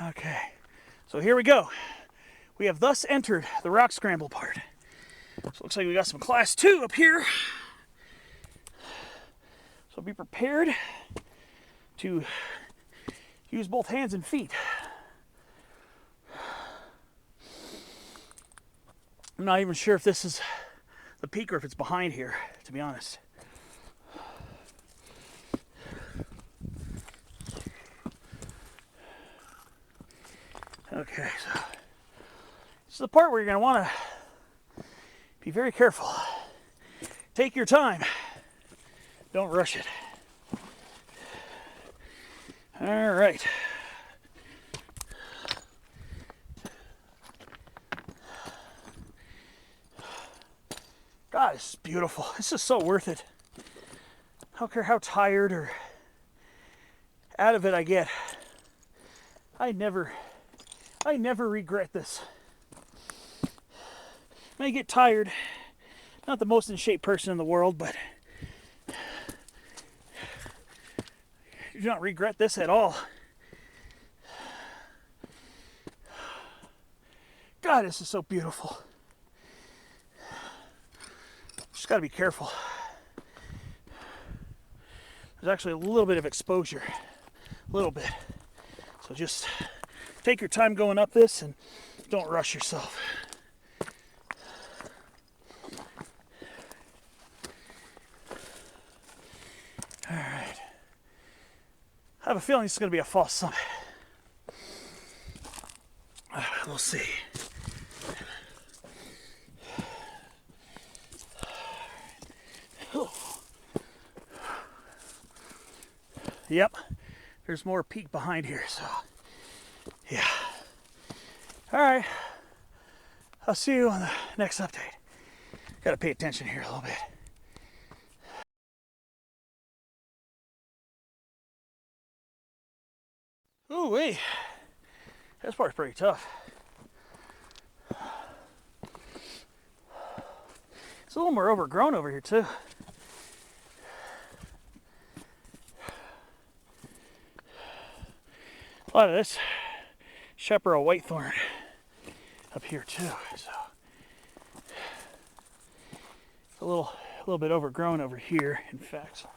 Okay, so here we go. We have thus entered the rock scramble part. So it looks like we got some class 2 up here. So be prepared to use both hands and feet. I'm not even sure if this is the peak or if it's behind here, to be honest. Okay, so this is the part where you're going to want to be very careful. Take your time. Don't rush it. All right. God, this is beautiful. This is so worth it. I don't care how tired or out of it I get. I never regret this. I may get tired. Not the most in shape person in the world, but you do not regret this at all. God, this is so beautiful. Just got to be careful. There's actually a little bit of exposure. A little bit. So just take your time going up this and don't rush yourself. All right. I have a feeling this is going to be a false summit. We'll see. Yep, there's more peak behind here, so yeah. All right, I'll see you on the next update. Got to pay attention here a little bit. Ooh wee, this part's pretty tough. It's a little more overgrown over here too. A lot of this chaparral whitethorn up here too, so it's a little bit overgrown over here, in fact.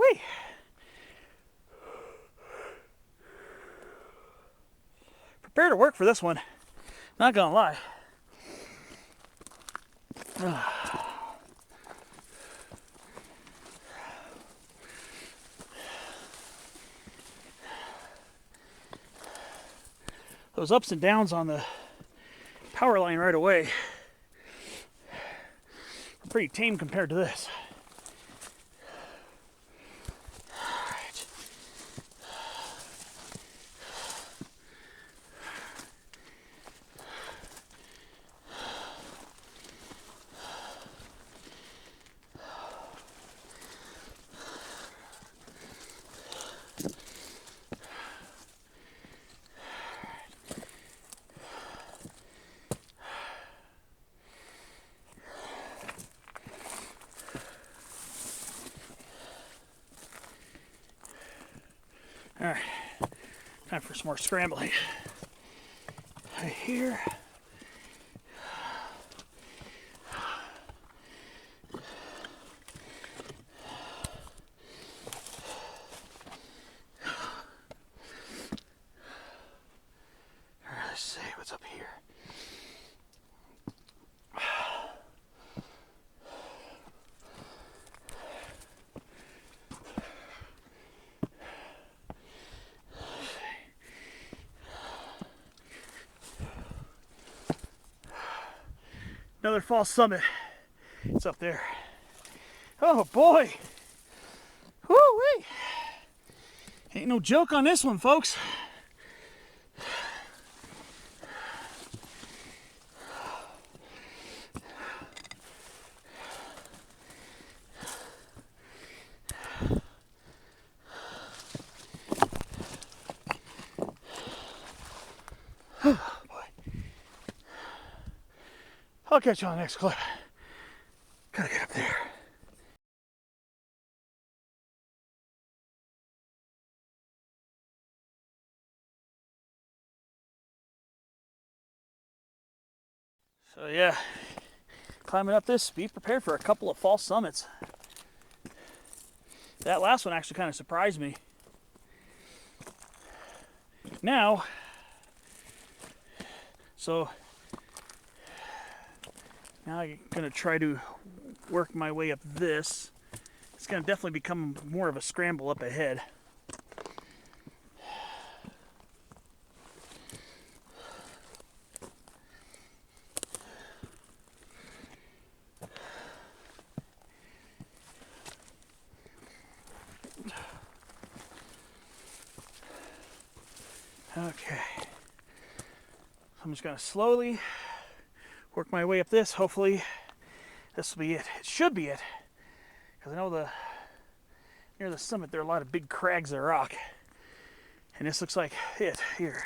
Woo-wee! Prepare to work for this one. Not gonna lie. Those ups and downs on the power line right away are pretty tame compared to this. All right, time for some more scrambling. Right here. Let's see what's up here. Another false summit. It's up there. Oh boy. Woo-wee. Ain't no joke on this one, folks. I'll catch you on the next clip. Gotta get up there. So yeah, climbing up this, be prepared for a couple of false summits. That last one actually kind of surprised me. Now, now I'm gonna try to work my way up this. It's gonna definitely become more of a scramble up ahead. Okay, I'm just gonna slowly work my way up this. Hopefully this will be it. It should be it, because I know near the summit there are a lot of big crags of rock, and this looks like it here,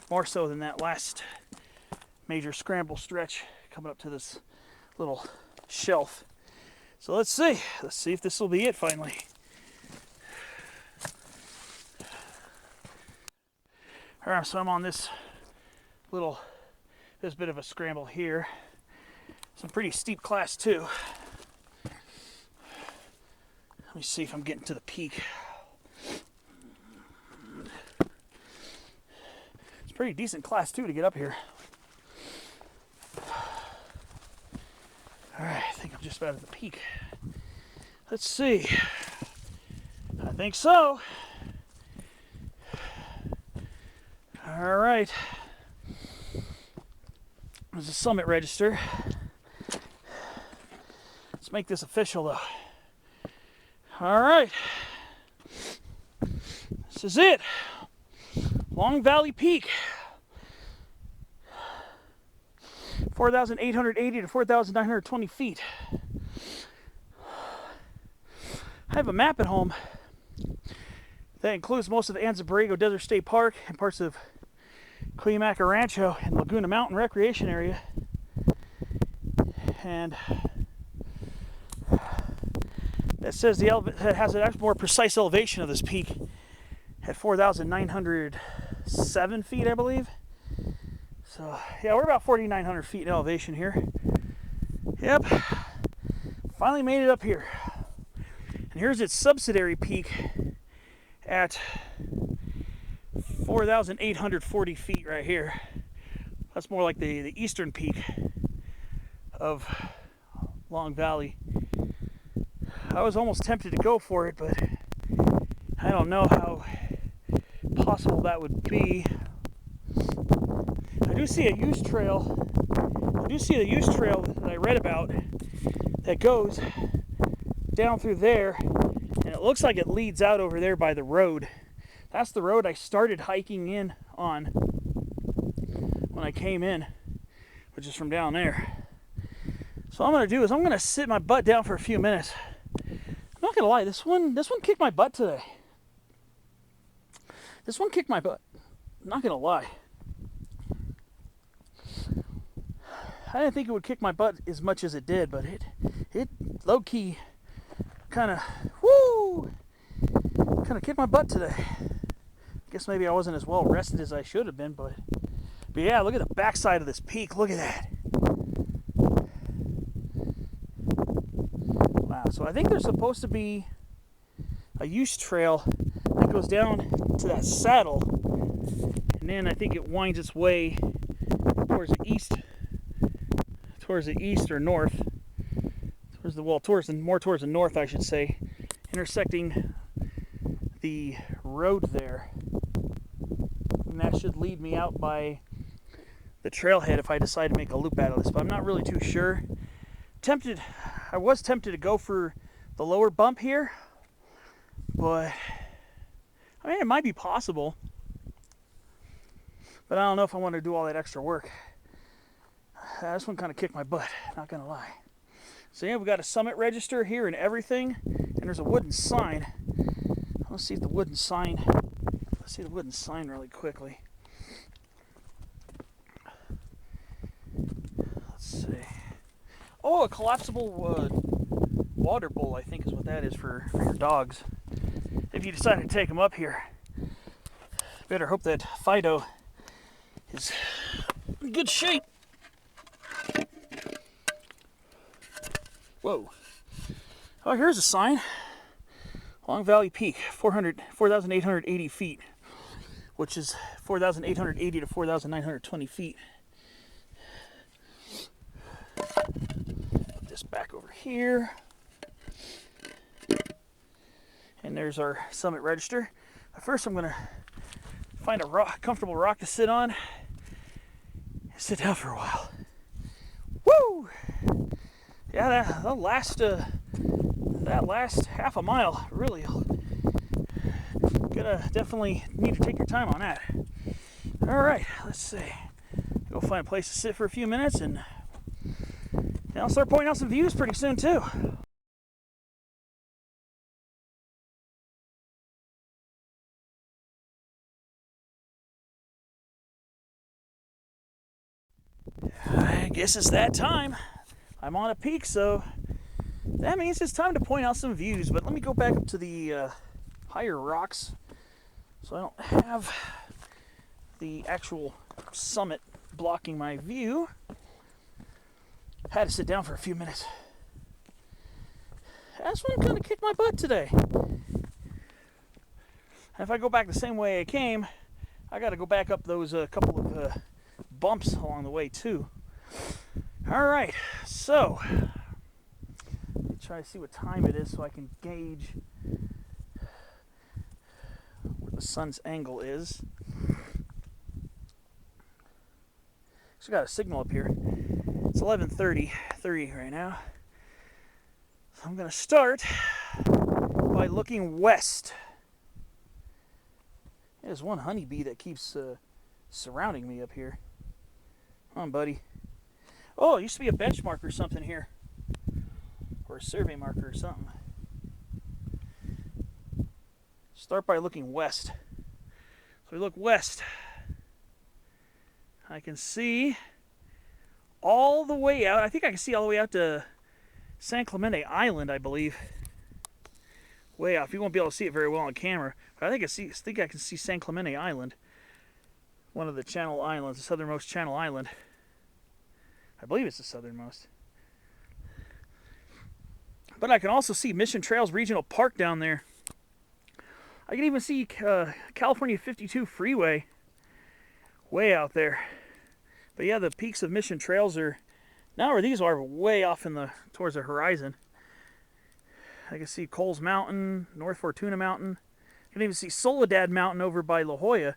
more so than that last major scramble stretch coming up to this little shelf. So let's see if this will be it finally. All right, so I'm on this bit of a scramble here. Some pretty steep class 2. Let me see if I'm getting to the peak. It's pretty decent class 2 to get up here. All right, I think I'm just about at the peak. Let's see. I think so. All right. There's a summit register. Let's make this official though. All right. This is it. Long Valley Peak. 4,880 to 4,920 feet. I have a map at home that includes most of the Anza Borrego Desert State Park and parts of Cuyamaca Rancho and Laguna Mountain Recreation Area. And that says it has a more precise elevation of this peak at 4,907 feet, I believe. So yeah, we're about 4,900 feet in elevation here. Yep, finally made it up here. And here's its subsidiary peak at 4,840 feet right here. That's more like the eastern peak of Long Valley. I was almost tempted to go for it, but I don't know how possible that would be. I do see a use trail. I do see a use trail that I read about that goes down through there, and it looks like it leads out over there by the road. That's the road I started hiking in on when I came in, which is from down there. So what I'm gonna do is I'm gonna sit my butt down for a few minutes. I'm not gonna lie, this one kicked my butt today. This one kicked my butt. I'm not gonna lie. I didn't think it would kick my butt as much as it did, but it low-key kind of kicked my butt today. Guess maybe I wasn't as well rested as I should have been, but yeah, look at the backside of this peak. Look at that. Wow, so I think there's supposed to be a use trail that goes down to that saddle, and then I think it winds its way towards the east or north, more towards the north, I should say, intersecting the road there. And that should lead me out by the trailhead if I decide to make a loop out of this, but I'm not really too sure. I was tempted to go for the lower bump here, but I mean, it might be possible, but I don't know if I want to do all that extra work. This one kind of kicked my butt, not gonna lie. So yeah, we got a summit register here and everything, and there's a wooden sign. Let's see the wooden sign really quickly. Let's see. Oh, a collapsible water bowl, I think is what that is for your dogs. If you decide to take them up here, better hope that Fido is in good shape. Whoa. Oh, here's a sign. Long Valley Peak, 4,880 feet, which is 4,880 to 4,920 feet. Put this back over here. And there's our summit register. First, I'm going to find a comfortable rock to sit on and sit down for a while. Woo! Yeah, that last half a mile, really, gonna definitely need to take your time on that. All right, let's see. Go find a place to sit for a few minutes, and I'll start pointing out some views pretty soon too. I guess it's that time. I'm on a peak, so that means it's time to point out some views. But let me go back up to the higher rocks so I don't have the actual summit blocking my view. Had to sit down for a few minutes. This one kind of kicked my butt today. And if I go back the same way I came, I got to go back up those couple of bumps along the way too. All right, so let me try to see what time it is so I can gauge where the sun's angle is. So I got a signal up here. It's 11:30 right now. So I'm going to start by looking west. There's one honeybee that keeps surrounding me up here. Come on, buddy. Oh, it used to be a benchmark or something here. Or a survey marker or something. Start by looking west. So we look west. I can see all the way out. I think I can see all the way out to San Clemente Island, I believe. Way off. You won't be able to see it very well on camera. But I think I can see San Clemente Island. One of the Channel Islands, the southernmost Channel Island. I believe it's the southernmost. But I can also see Mission Trails Regional Park down there. I can even see California 52 Freeway way out there. But yeah, the peaks of Mission Trails are now where these are way off in towards the horizon. I can see Coles Mountain, North Fortuna Mountain. I can even see Soledad Mountain over by La Jolla,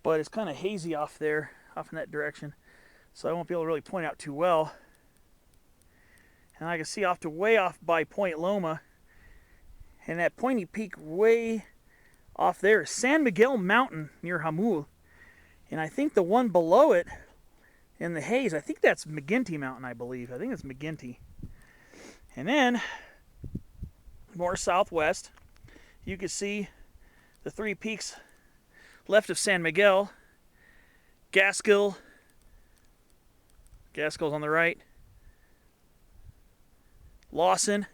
but it's kind of hazy off there, off in that direction, so I won't be able to really point out too well. And I can see way off by Point Loma, and that pointy peak way off there is San Miguel Mountain near Jamul. And I think the one below it in the haze, I think that's McGinty Mountain, I believe. I think it's McGinty. And then, more southwest, you can see the three peaks left of San Miguel. Gaskill. Gaskill's on the right. Lawson.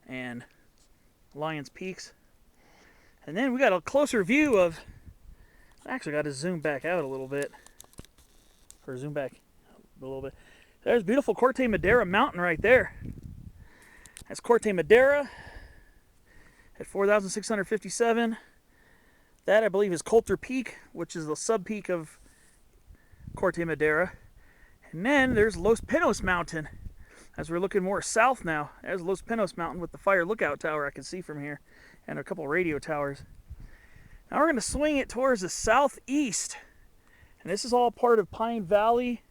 And Lyons Peaks. And then we got a closer view of, I actually got to zoom back out a little bit, or zoom back a little bit. There's beautiful Corte Madera Mountain right there. That's Corte Madera at 4,657. That, I believe, is Coulter Peak, which is the sub-peak of Corte Madera. And then there's Los Pinos Mountain. As we're looking more south now, there's Los Pinos Mountain with the fire lookout tower I can see from here, and a couple radio towers. Now we're going to swing it towards the southeast, and this is all part of Pine Valley.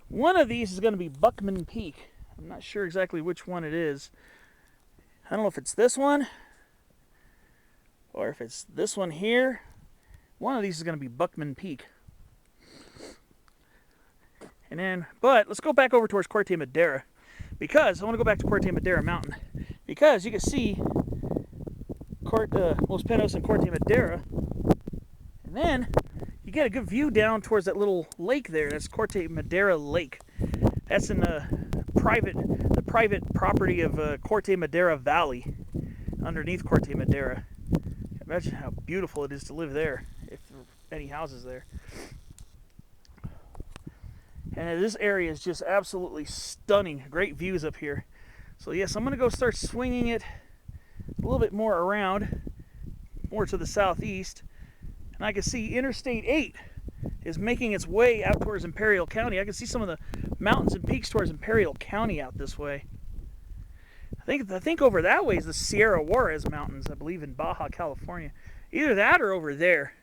One of these is going to be Buckman Peak. I'm not sure exactly which one it is. I don't know if it's this one, or if it's this one here. One of these is going to be Buckman Peak. And then, but let's go back over towards Corte Madera, because I want to go back to Corte Madera Mountain, because you can see Los Pinos and Corte Madera, and then you get a good view down towards that little lake there. That's Corte Madera Lake. That's in the private property of Corte Madera Valley, underneath Corte Madera. Imagine how beautiful it is to live there, if there are any houses there. And this area is just absolutely stunning. Great views up here. So yes, I'm going to go start swinging it a little bit more around, more to the southeast. And I can see Interstate 8 is making its way out towards Imperial County. I can see some of the mountains and peaks towards Imperial County out this way. I think over that way is the Sierra Juarez Mountains, I believe, in Baja California. Either that or over there.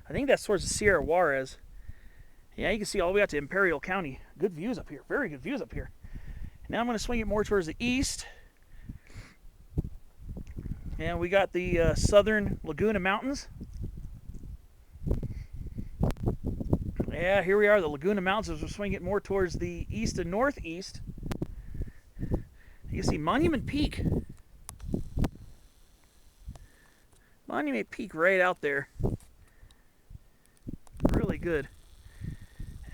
I think that's towards the Sierra Juarez. Yeah, you can see all the way out to Imperial County. Good views up here. Very good views up here. Now I'm going to swing it more towards the east. And we got the southern Laguna Mountains. Yeah, here we are, the Laguna Mountains, as we're swinging it more towards the east and northeast. You can see Monument Peak. Monument Peak right out there. Really good.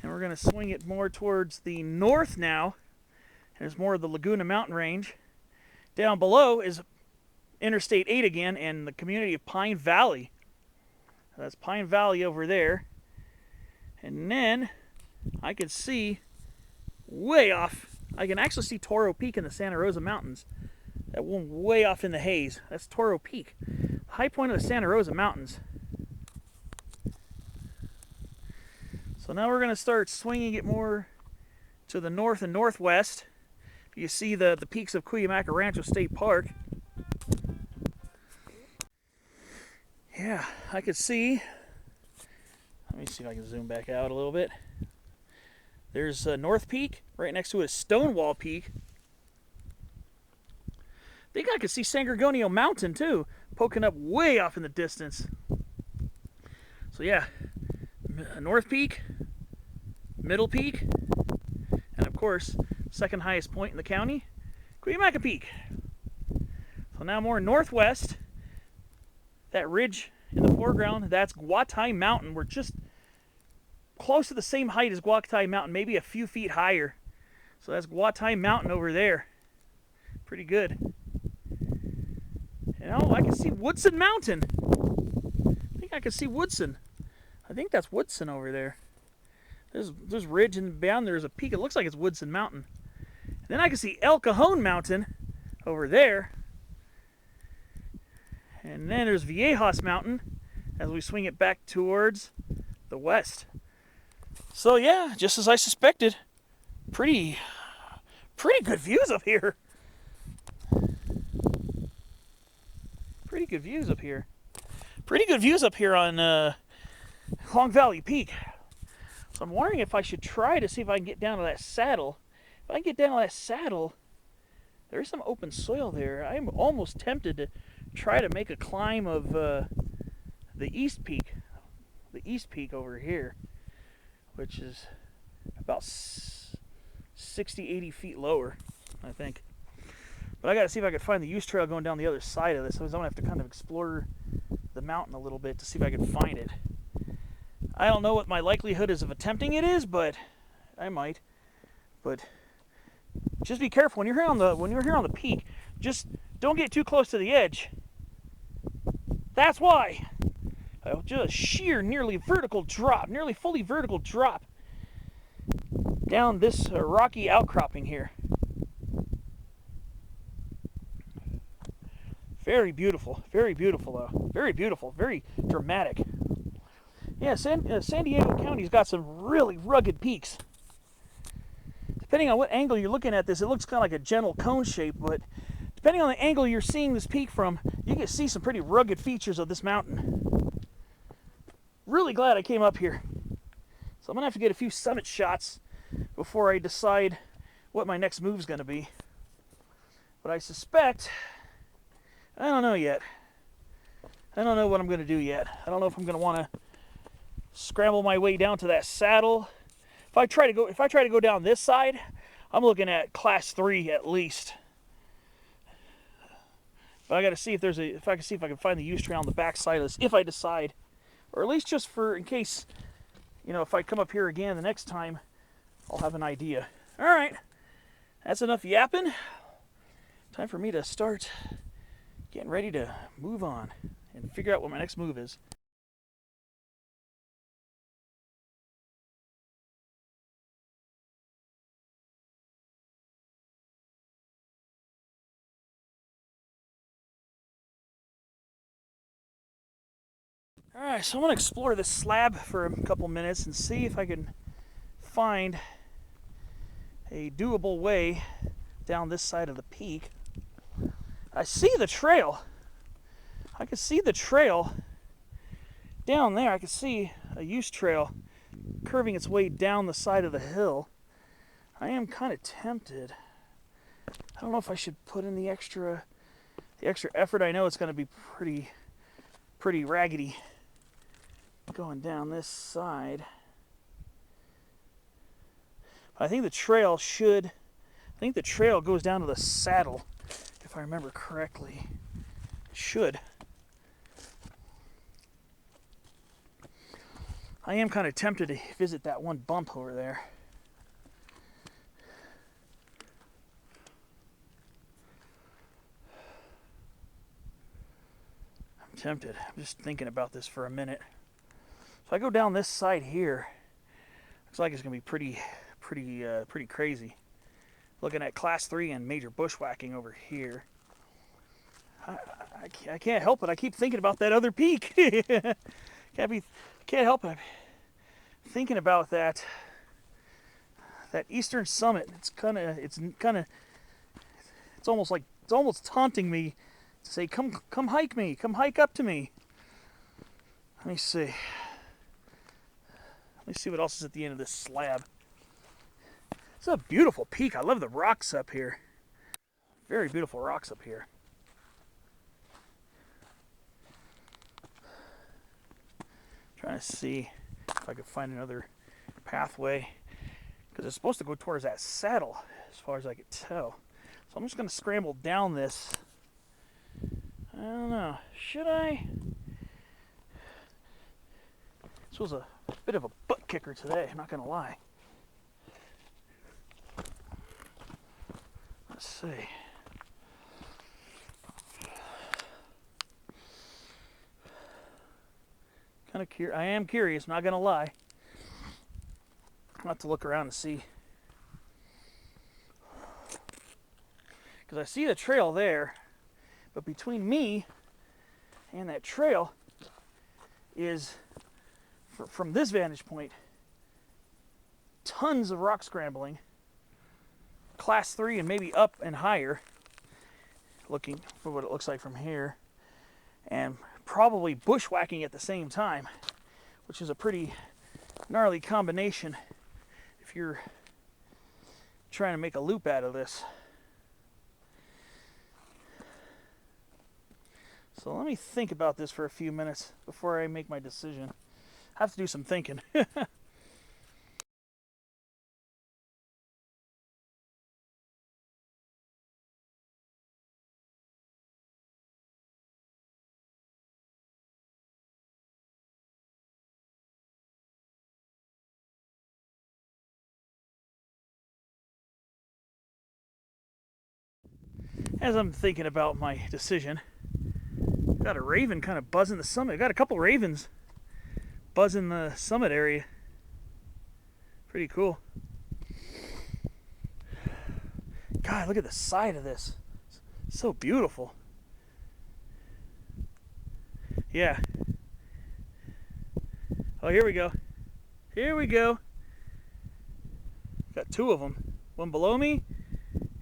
And we're going to swing it more towards the north now. There's more of the Laguna Mountain Range. Down below is Interstate 8 again, and the community of Pine Valley. That's Pine Valley over there. And then I can see way off, I can actually see Toro Peak in the Santa Rosa Mountains. That one way off in the haze. That's Toro Peak. High point of the Santa Rosa Mountains. So now we're going to start swinging it more to the north and northwest. You see the peaks of Cuyamaca Rancho State Park. Yeah, I could see. Let me see if I can zoom back out a little bit. There's North Peak. Right next to it is Stonewall Peak. I think I could see San Gorgonio Mountain too, poking up way off in the distance. So yeah, North Peak, Middle Peak, and of course, second highest point in the county, Cuyamaca Peak. So now more northwest, that ridge in the foreground, that's Guatay Mountain. We're just close to the same height as Guatay Mountain, maybe a few feet higher. So that's Guatay Mountain over there. Pretty good. And oh, I can see Woodson Mountain. I think I can see Woodson. I think that's Woodson over there. There's ridge and down there's a peak. It looks like it's Woodson Mountain. Then I can see El Cajon Mountain over there. And then there's Viejas Mountain as we swing it back towards the west. So yeah, just as I suspected, pretty good views up here. Pretty good views up here. Pretty good views up here on Long Valley Peak. So I'm wondering if I should try to see if I can get down to that saddle. If I can get down to that saddle, there's some open soil there. I'm almost tempted to try to make a climb of the East Peak. The East Peak over here, which is about 60, 80 feet lower, I think. But I got to see if I can find the use trail going down the other side of this. So I'm going to have to kind of explore the mountain a little bit to see if I can find it. I don't know what my likelihood is of attempting it is, but I might. But just be careful when you're here on the peak. Just don't get too close to the edge. That's why. Just sheer, nearly vertical drop, nearly fully vertical drop down this rocky outcropping here. Very beautiful though. Very beautiful, very dramatic. Yeah, San Diego County's got some really rugged peaks. Depending on what angle you're looking at this, it looks kind of like a gentle cone shape, but depending on the angle you're seeing this peak from, you can see some pretty rugged features of this mountain. Really glad I came up here. So I'm going to have to get a few summit shots before I decide what my next move's going to be. But I suspect, I don't know yet. I don't know what I'm going to do yet. I don't know if I'm going to want to scramble my way down to that saddle. If I try to go down this side, I'm looking at class 3 at least. But I got to see if I can find the use trail on the back side of this, if I decide, or at least just for in case, if I come up here again the next time, I'll have an idea. All right, that's enough yapping. Time for me to start getting ready to move on and figure out what my next move is. Alright, so I'm going to explore this slab for a couple minutes and see if I can find a doable way down this side of the peak. I see the trail. I can see the trail down there. I can see a use trail curving its way down the side of the hill. I am kind of tempted. I don't know if I should put in the extra effort. I know it's going to be pretty raggedy going down this side. I think the trail goes down to the saddle, if I remember correctly. It should. I am kind of tempted to visit that one bump over there. I'm tempted. I'm just thinking about this for a minute. If I go down this side here, looks like it's going to be pretty crazy. Looking at class 3 and major bushwhacking over here. I can't help it. I keep thinking about that other peak. Can't help it. I'm thinking about that eastern summit. It's almost taunting me to say, come hike me, come hike up to me. Let me see. Let me see what else is at the end of this slab. It's a beautiful peak. I love the rocks up here. Very beautiful rocks up here. Trying to see if I could find another pathway, because it's supposed to go towards that saddle as far as I could tell. So I'm just going to scramble down this. I don't know. Should I? This was a bit of a butt kicker today, I'm not going to lie. Let's see. I am curious, not going to lie. I'll have to look around and see. Because I see the trail there, but between me and that trail is, from this vantage point, tons of rock scrambling, class 3 and maybe up and higher, looking for what it looks like from here, and probably bushwhacking at the same time, which is a pretty gnarly combination if you're trying to make a loop out of this. So let me think about this for a few minutes before I make my decision. I have to do some thinking. As I'm thinking about my decision, got a raven kind of buzzing the summit. I got a couple ravens buzzing the summit area. Pretty cool. God, look at the side of this. It's so beautiful. Yeah. Oh, here we go. Here we go. Got two of them. One below me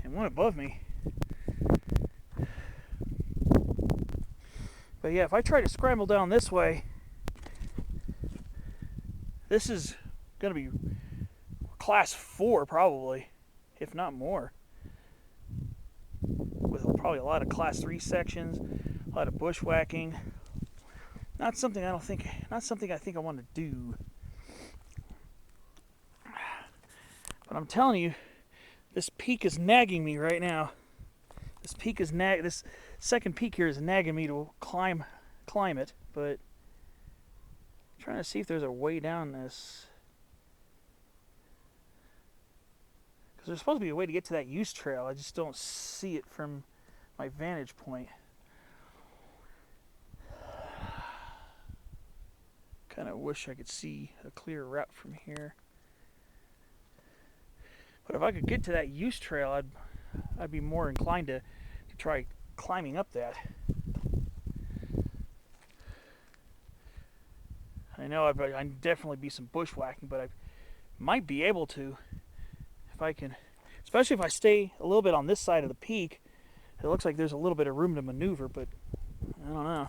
and one above me. But yeah, if I try to scramble down this way, this is going to be class 4 probably, if not more. With probably a lot of class 3 sections, a lot of bushwhacking. Not something I think I want to do. But I'm telling you, this peak is nagging me right now. This second peak here is nagging me to climb it, but I'm trying to see if there's a way down this. Because there's supposed to be a way to get to that use trail. I just don't see it from my vantage point. Kind of wish I could see a clear route from here. But if I could get to that use trail, I'd be more inclined to try climbing up that. I know I'd definitely be some bushwhacking, but I might be able to if I can, especially if I stay a little bit on this side of the peak. It looks like there's a little bit of room to maneuver, but I don't know.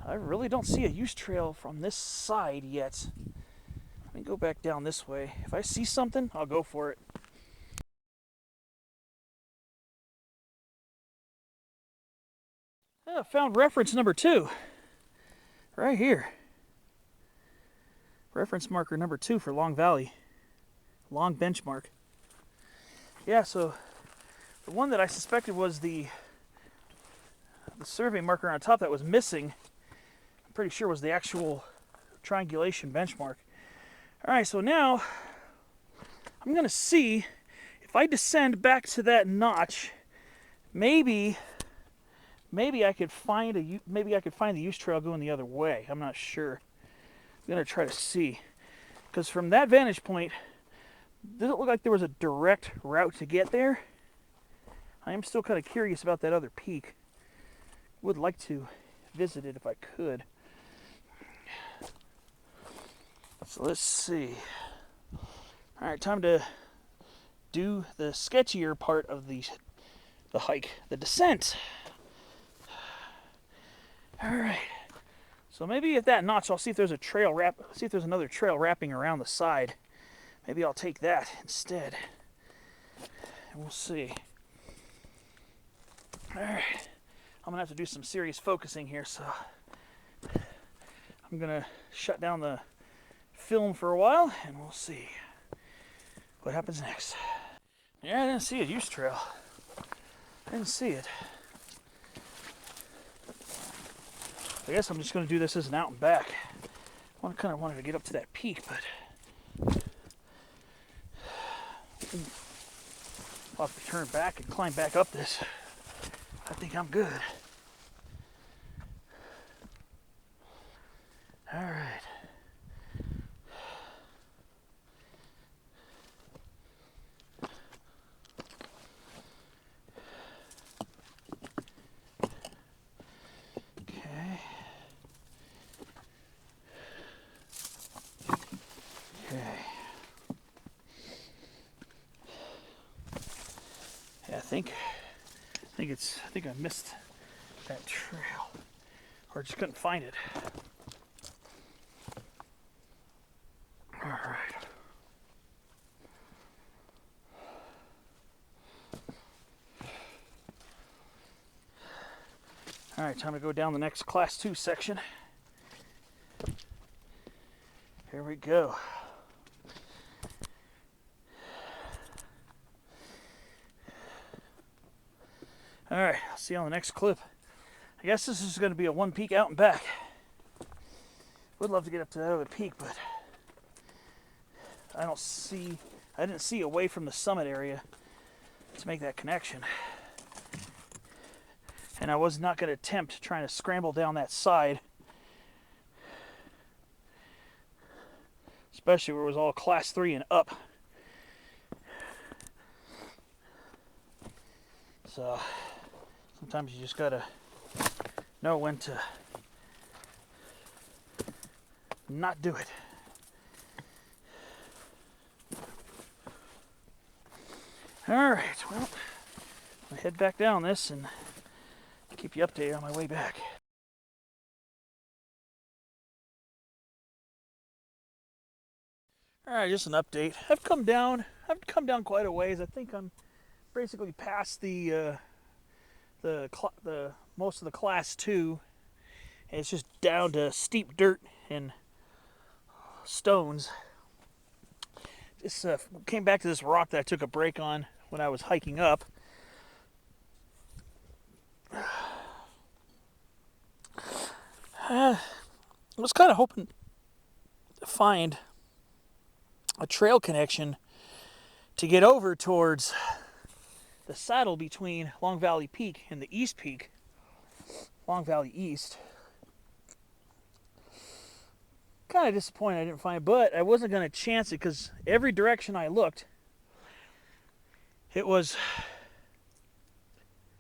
I really don't see a use trail from this side yet. Let me go back down this way. If I see something, I'll go for it. I found reference number 2. Right here. Reference marker number 2 for Long Valley. Long benchmark. Yeah, so the one that I suspected was the survey marker on top that was missing, I'm pretty sure was the actual triangulation benchmark. Alright, so now I'm going to see if I descend back to that notch, maybe I could find the use trail going the other way. I'm not sure. I'm going to try to see. Because from that vantage point, doesn't look like there was a direct route to get there. I am still kind of curious about that other peak. Would like to visit it if I could. So let's see. Alright, time to do the sketchier part of the hike, the descent. Alright. So maybe at that notch I'll see if there's another trail wrapping around the side. Maybe I'll take that instead. And we'll see. Alright. I'm gonna have to do some serious focusing here, so I'm gonna shut down the film for a while and we'll see what happens next. Yeah, I didn't see a use trail. I didn't see it. I guess I'm just going to do this as an out and back. I kind of wanted to get up to that peak, but I'll have to turn back and climb back up this. I think I'm good. All right. think I missed that trail, or just couldn't find it. All right. All right, time to go down the next Class 2 section. Here we go. All right, I'll see you on the next clip. I guess this is going to be a one peak out and back. Would love to get up to that other peak, but I didn't see away from the summit area to make that connection. And I was not going to attempt trying to scramble down that side, especially where it was all Class 3 and up. So sometimes you just got to know when to not do it. All right, well, I'll head back down this and keep you updated on my way back. All right, just an update. I've come down quite a ways. I think I'm basically past the most of the Class 2. And it's just down to steep dirt and stones. Just came back to this rock that I took a break on when I was hiking up. I was kind of hoping to find a trail connection to get over towards the saddle between Long Valley Peak and the East Peak, Long Valley East. Kind of disappointed I didn't find it, but I wasn't going to chance it because every direction I looked, it was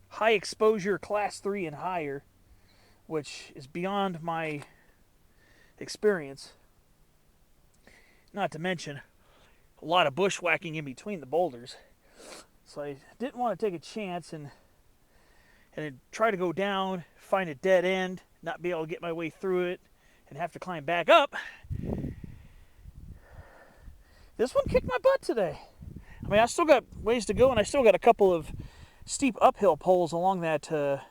high exposure Class 3 and higher, which is beyond my experience. Not to mention a lot of bushwhacking in between the boulders. So I didn't want to take a chance and try to go down, find a dead end, not be able to get my way through it, and have to climb back up. This one kicked my butt today. I mean, I still got ways to go, and I still got a couple of steep uphill poles along that the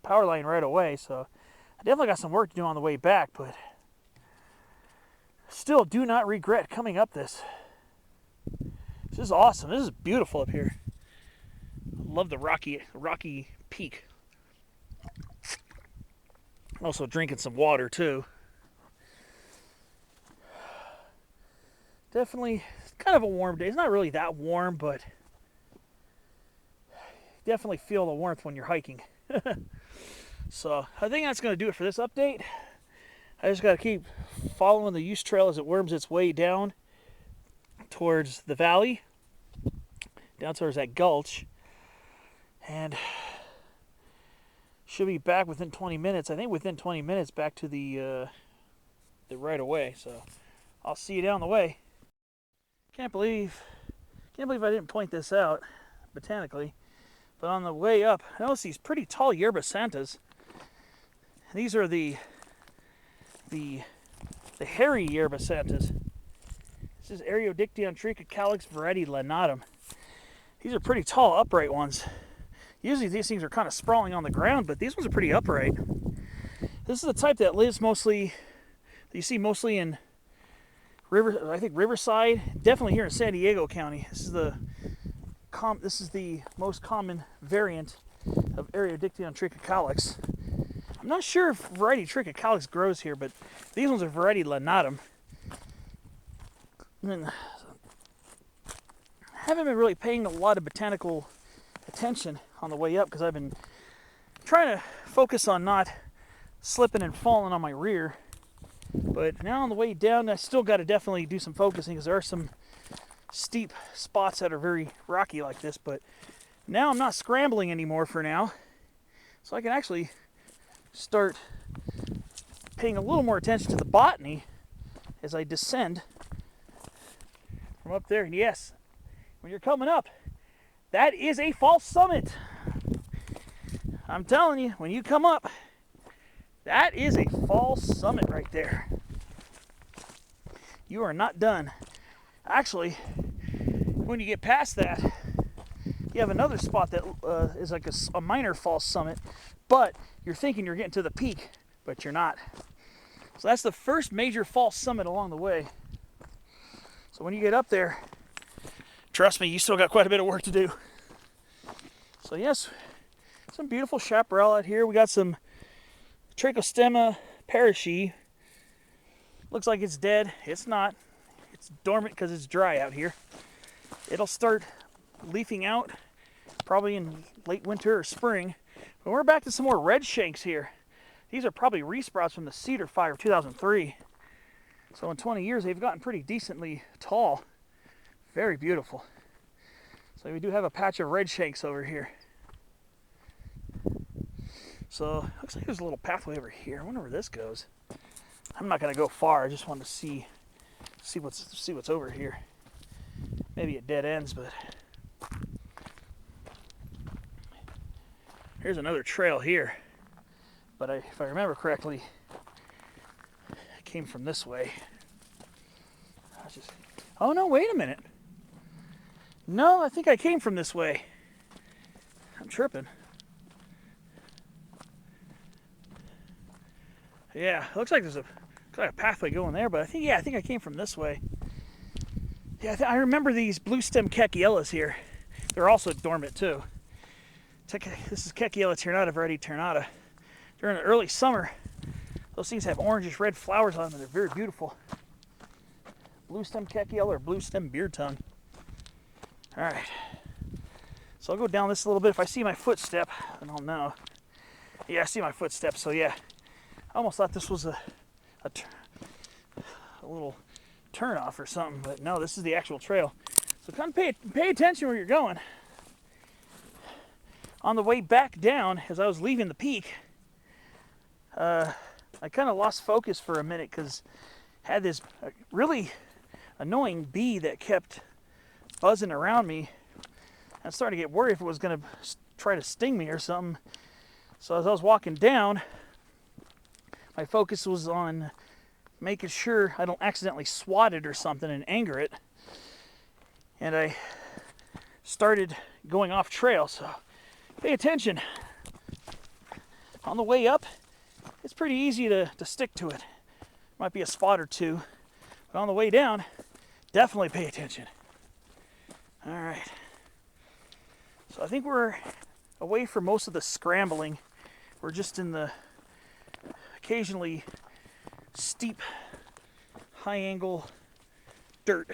power line right away. So I definitely got some work to do on the way back, but still do not regret coming up this. This is awesome. This is beautiful up here. I love the rocky peak. Also drinking some water too. Definitely kind of a warm day. It's not really that warm, but definitely feel the warmth when you're hiking. So I think that's going to do it for this update. I just got to keep following the Use Trail as it worms its way down towards the valley, down towards that gulch, and should be back within 20 minutes. I think within 20 minutes back to the right of way. So I'll see you down the way. Can't believe I didn't point this out botanically, but on the way up, I noticed these pretty tall yerba santas. These are the hairy yerba santas. This is Areodictyon trichocalix variety lanatum. These are pretty tall, upright ones. Usually these things are kind of sprawling on the ground, but these ones are pretty upright. This is the type that lives mostly, that you see mostly in Riverside, definitely here in San Diego County. This is the most common variant of Areodictyon trichocalix. I'm not sure if variety trichocalix grows here, but these ones are variety lanatum. I haven't been really paying a lot of botanical attention on the way up because I've been trying to focus on not slipping and falling on my rear. But now on the way down, I still got to definitely do some focusing because there are some steep spots that are very rocky like this. But now I'm not scrambling anymore for now, so I can actually start paying a little more attention to the botany as I descend from from up there. And yes, when you're coming up, that is a false summit. I'm telling you, when you come up, that is a false summit right there. You are not done. Actually, when you get past that, you have another spot that is like a minor false summit, but you're thinking you're getting to the peak, but you're not. So that's the first major false summit along the way. So when you get up there, trust me, you still got quite a bit of work to do. So yes, some beautiful chaparral out here. We got some Trichostemma parishii. Looks like it's dead. It's not. It's dormant because it's dry out here. It'll start leafing out probably in late winter or spring. But we're back to some more red shanks here. These are probably resprouts from the cedar fire of 2003. So in 20 years, they've gotten pretty decently tall. Very beautiful. So we do have a patch of red shanks over here. So looks like there's a little pathway over here. I wonder where this goes. I'm not gonna go far. I just wanted to see what's over here. Maybe it dead ends, but here's another trail here. But if I remember correctly, I came from this way. Oh no, wait a minute. No, I think I came from this way. I'm tripping. Yeah, it looks like there's a pathway going there, but I think I came from this way. Yeah, I remember these blue stem Kekiellas here. They're also dormant too. This is Kekiella ternata, variety ternata. During the early summer, those things have orangish red flowers on them, and they're very beautiful. Blue stem Kekiella or blue stem beard tongue. All right, so I'll go down this a little bit. If I see my footstep, then I'll know. Yeah, I see my footsteps, so yeah. I almost thought this was a little turn off or something, but no, this is the actual trail. So kind of pay attention where you're going. On the way back down, as I was leaving the peak, I kind of lost focus for a minute because I had this really annoying bee that kept buzzing around me. I started to get worried if it was going to try to sting me or something. So as I was walking down, my focus was on making sure I don't accidentally swat it or something and anger it. And I started going off trail, so pay attention. On the way up, it's pretty easy to stick to it. Might be a spot or two, but on the way down, definitely pay attention. All right. So I think we're away from most of the scrambling. We're just in the occasionally steep, high angle dirt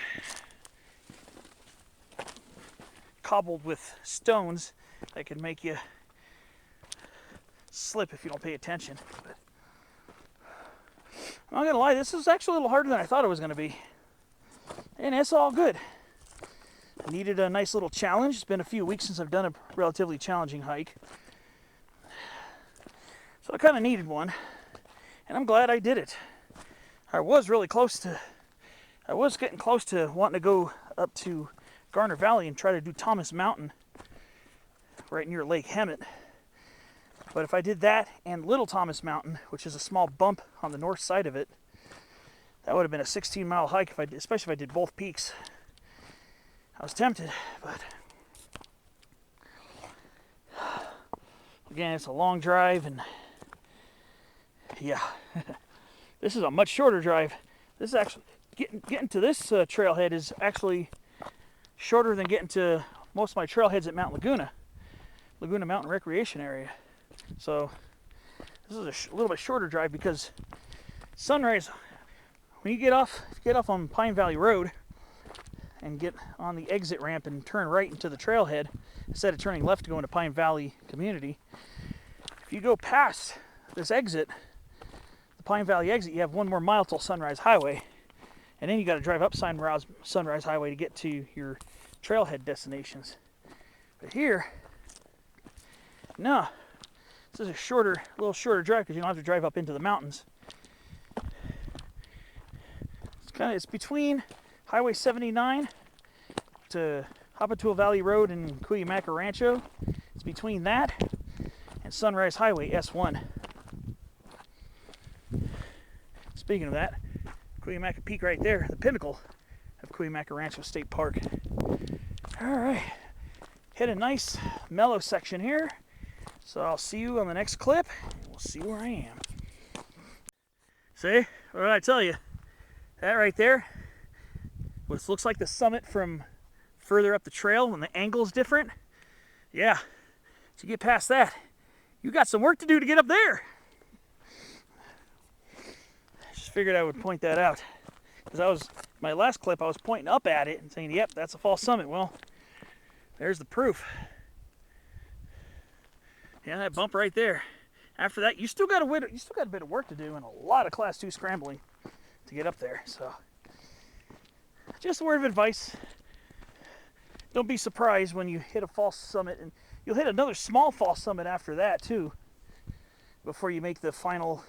cobbled with stones that can make you slip if you don't pay attention. But I'm not gonna lie, this is actually a little harder than I thought it was gonna be. And it's all good. I needed a nice little challenge. It's been a few weeks since I've done a relatively challenging hike. So I kind of needed one. And I'm glad I did it. I was getting close to wanting to go up to Garner Valley and try to do Thomas Mountain right near Lake Hemet. But if I did that and Little Thomas Mountain, which is a small bump on the north side of it, that would have been a 16-mile hike, especially if I did both peaks. I was tempted, but again, it's a long drive, and yeah, this is a much shorter drive. This is actually getting to this trailhead is actually shorter than getting to most of my trailheads at Mount Laguna Mountain Recreation Area. So this is a little bit shorter drive because sunrise, when you get off on Pine Valley Road and get on the exit ramp and turn right into the trailhead instead of turning left to go into Pine Valley Community, if you go past this exit, the Pine Valley exit, you have one more mile till Sunrise Highway, and then you got to drive up Sunrise Highway to get to your trailhead destinations. But here, no, this is a little shorter drive because you don't have to drive up into the mountains. It's between Highway 79 to Hapatula Valley Road in Cuyamaca Rancho. It's between that and Sunrise Highway S1. Speaking of that, Cuyamaca Peak right there, the pinnacle of Cuyamaca Rancho State Park. All right, hit a nice mellow section here. So I'll see you on the next clip. We'll see where I am. See, what did I tell you? That right there, what looks like the summit from further up the trail when the angle is different. Yeah, so you get past that, you got some work to do to get up there. Just figured I would point that out. Because my last clip, I was pointing up at it and saying, yep, that's a false summit. Well, there's the proof. Yeah, that bump right there. After that, you still got a bit of work to do and a lot of Class 2 scrambling to get up there. So, just a word of advice. Don't be surprised when you hit a false summit, and you'll hit another small false summit after that too, before you make the final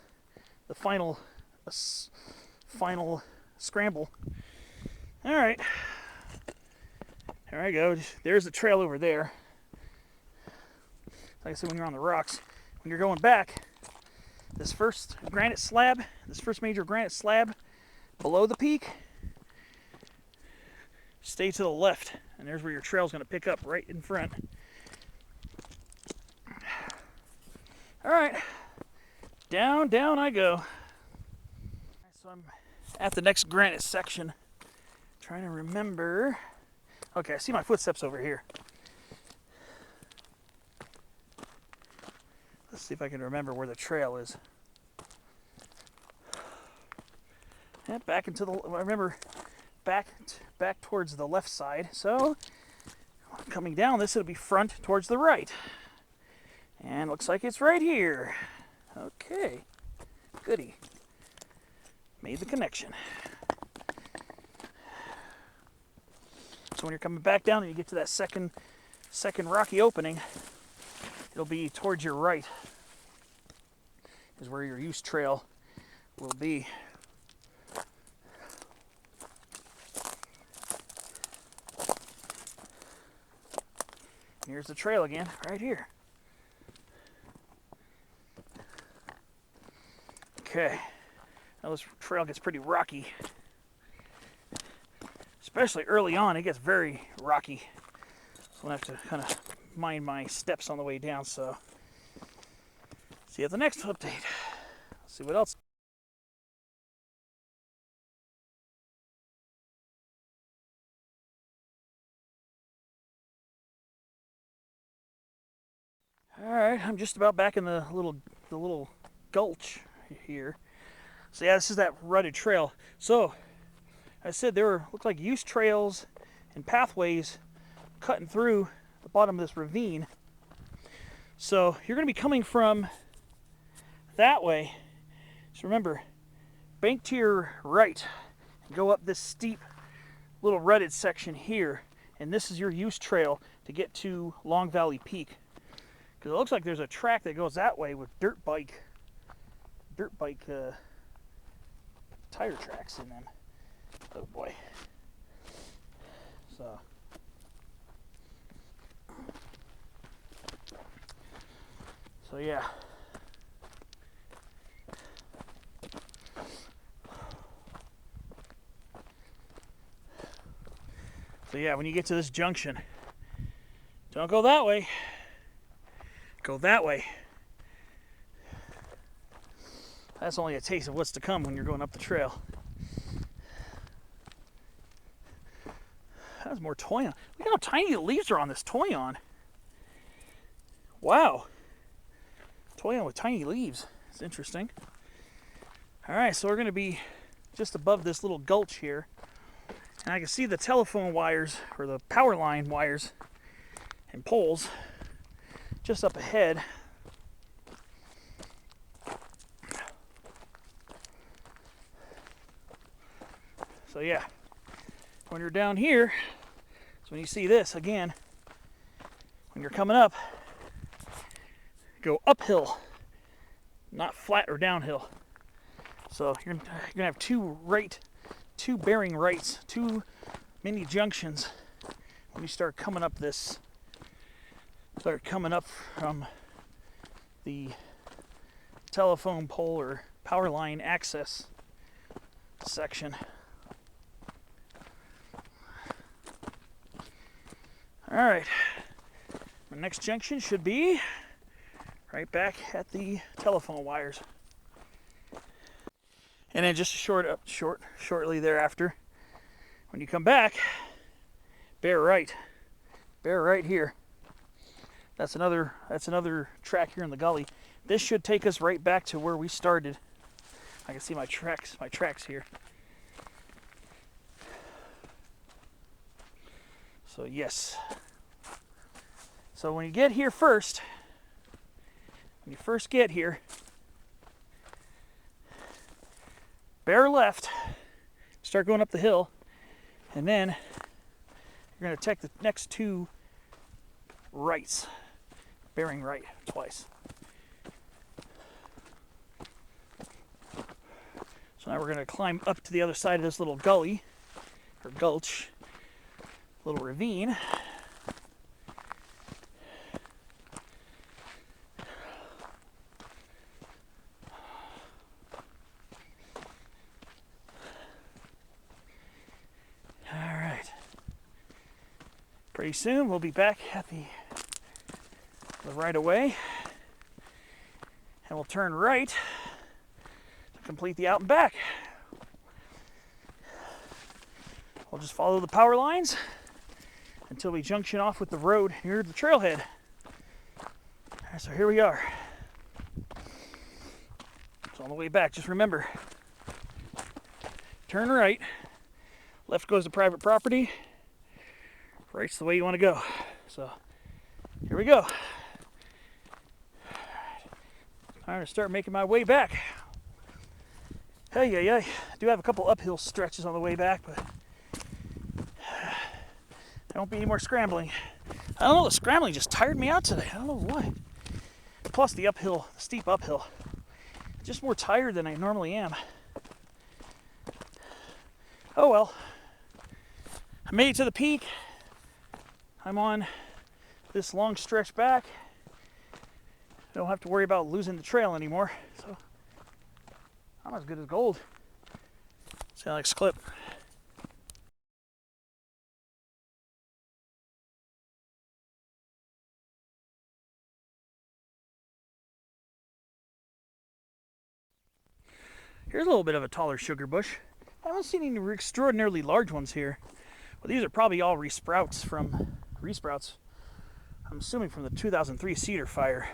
scramble. All right, there I go. There's the trail over there. Like I said, when you're on the rocks, when you're going back, this first major granite slab below the peak, stay to the left, and there's where your trail's going to pick up right in front. All right, down I go. So I'm at the next granite section, trying to remember. Okay, I see my footsteps over here. Let's see if I can remember where the trail is. Yeah, back towards the left side. So coming down this, it'll be front towards the right. And looks like it's right here. Okay, goody. Made the connection. So when you're coming back down and you get to that second rocky opening, it'll be towards your right is where your use trail will be. Here's the trail again, right here. Okay, now this trail gets pretty rocky. Especially early on, it gets very rocky. So I have to kind of mind my steps on the way down. So see you at the next update. Let's see what else. All right, I'm just about back in the little gulch here. So yeah, this is that rutted trail. So I said there looked like use trails and pathways cutting through the bottom of this ravine. So you're going to be coming from that way. So remember, bank to your right and go up this steep little rutted section here, and this is your use trail to get to Long Valley Peak. Because it looks like there's a track that goes that way with dirt bike tire tracks in them. Oh boy. So yeah. So yeah, when you get to this junction, don't go that way. Go that way. That's only a taste of what's to come when you're going up the trail. That was more toyon. Look how tiny the leaves are on this toyon. Wow. Toyon with tiny leaves. It's interesting. Alright, so we're going to be just above this little gulch here. And I can see the telephone wires, or the power line wires and poles just up ahead. So yeah, when you're down here, so when you see this again, when you're coming up, go uphill, not flat or downhill. So you're gonna have two bearing rights, two mini junctions when you start coming up this, from the telephone pole or power line access section. All right, my next junction should be right back at the telephone wires. And then just shortly thereafter, when you come back, bear right here. That's another track here in the gully. This should take us right back to where we started. I can see my tracks here. So yes. So when you get here first, get here, bear left, start going up the hill, and then you're going to take the next two rights, bearing right twice. So now we're going to climb up to the other side of this little gully, or gulch, little ravine. Pretty soon we'll be back at the right of way, and we'll turn right to complete the out and back. We'll just follow the power lines until we junction off with the road near the trailhead. Right, so here we are. So on the way back, just remember, turn right, left goes to private property, right's the way you want to go. So here we go. I'm going to start making my way back. Hey, I do have a couple uphill stretches on the way back, but there won't be any more scrambling. I don't know, the scrambling just tired me out today. I don't know why. Plus the steep uphill. Just more tired than I normally am. Oh well. I made it to the peak. I'm on this long stretch back. I don't have to worry about losing the trail anymore. So I'm as good as gold. See, Alex clip. Here's a little bit of a taller sugar bush. I haven't seen any extraordinarily large ones here. Well, these are probably all resprouts. I'm assuming from the 2003 cedar fire.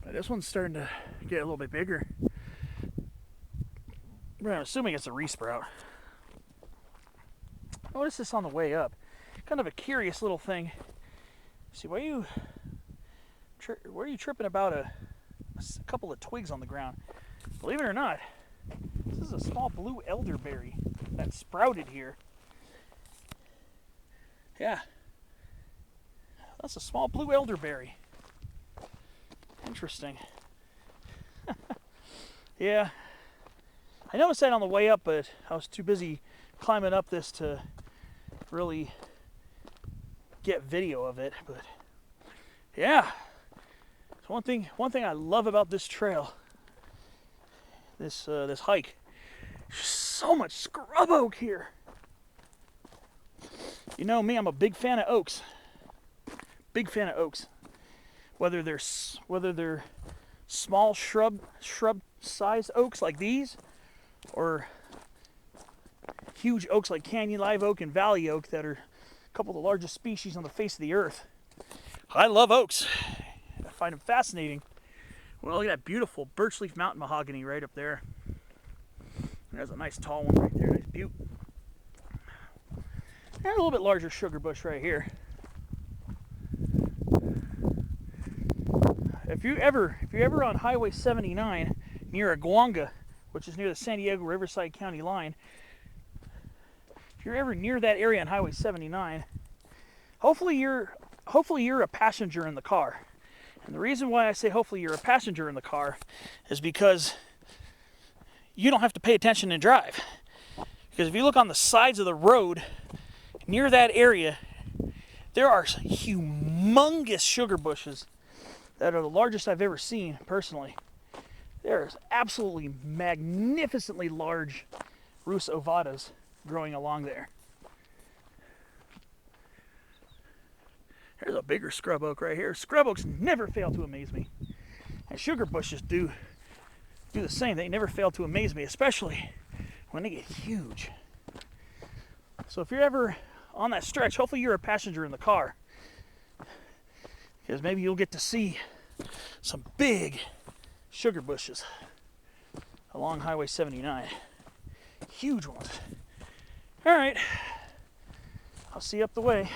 But this one's starting to get a little bit bigger. But I'm assuming it's a resprout. Notice this on the way up. Kind of a curious little thing. See, why are you tripping about a couple of twigs on the ground? Believe it or not, this is a small blue elderberry that sprouted here. Yeah, that's a small blue elderberry. Interesting. Yeah, I noticed that on the way up, but I was too busy climbing up this to really get video of it. But yeah, so one thing I love about this trail, this hike, so much scrub oak here. You know me, I'm a big fan of oaks. Big fan of oaks. Whether they're small shrub-sized oaks like these, or huge oaks like canyon live oak and valley oak that are a couple of the largest species on the face of the earth. I love oaks. I find them fascinating. Well, look at that beautiful birch leaf mountain mahogany right up there. There's a nice tall one right there, nice butte. And a little bit larger sugar bush right here. If you're ever on Highway 79 near Aguanga, which is near the San Diego Riverside County line, if you're ever near that area on Highway 79, hopefully you're a passenger in the car. And the reason why I say hopefully you're a passenger in the car is because you don't have to pay attention and drive. Because if you look on the sides of the road near that area, there are humongous sugar bushes that are the largest I've ever seen personally. There's absolutely magnificently large Rus ovatas growing along there. There's a bigger scrub oak right here. Scrub oaks never fail to amaze me. And sugar bushes do the same. They never fail to amaze me, especially when they get huge. So if you're ever on that stretch, hopefully you're a passenger in the car, because maybe you'll get to see some big sugar bushes along Highway 79. Huge ones. All right, I'll see you up the way.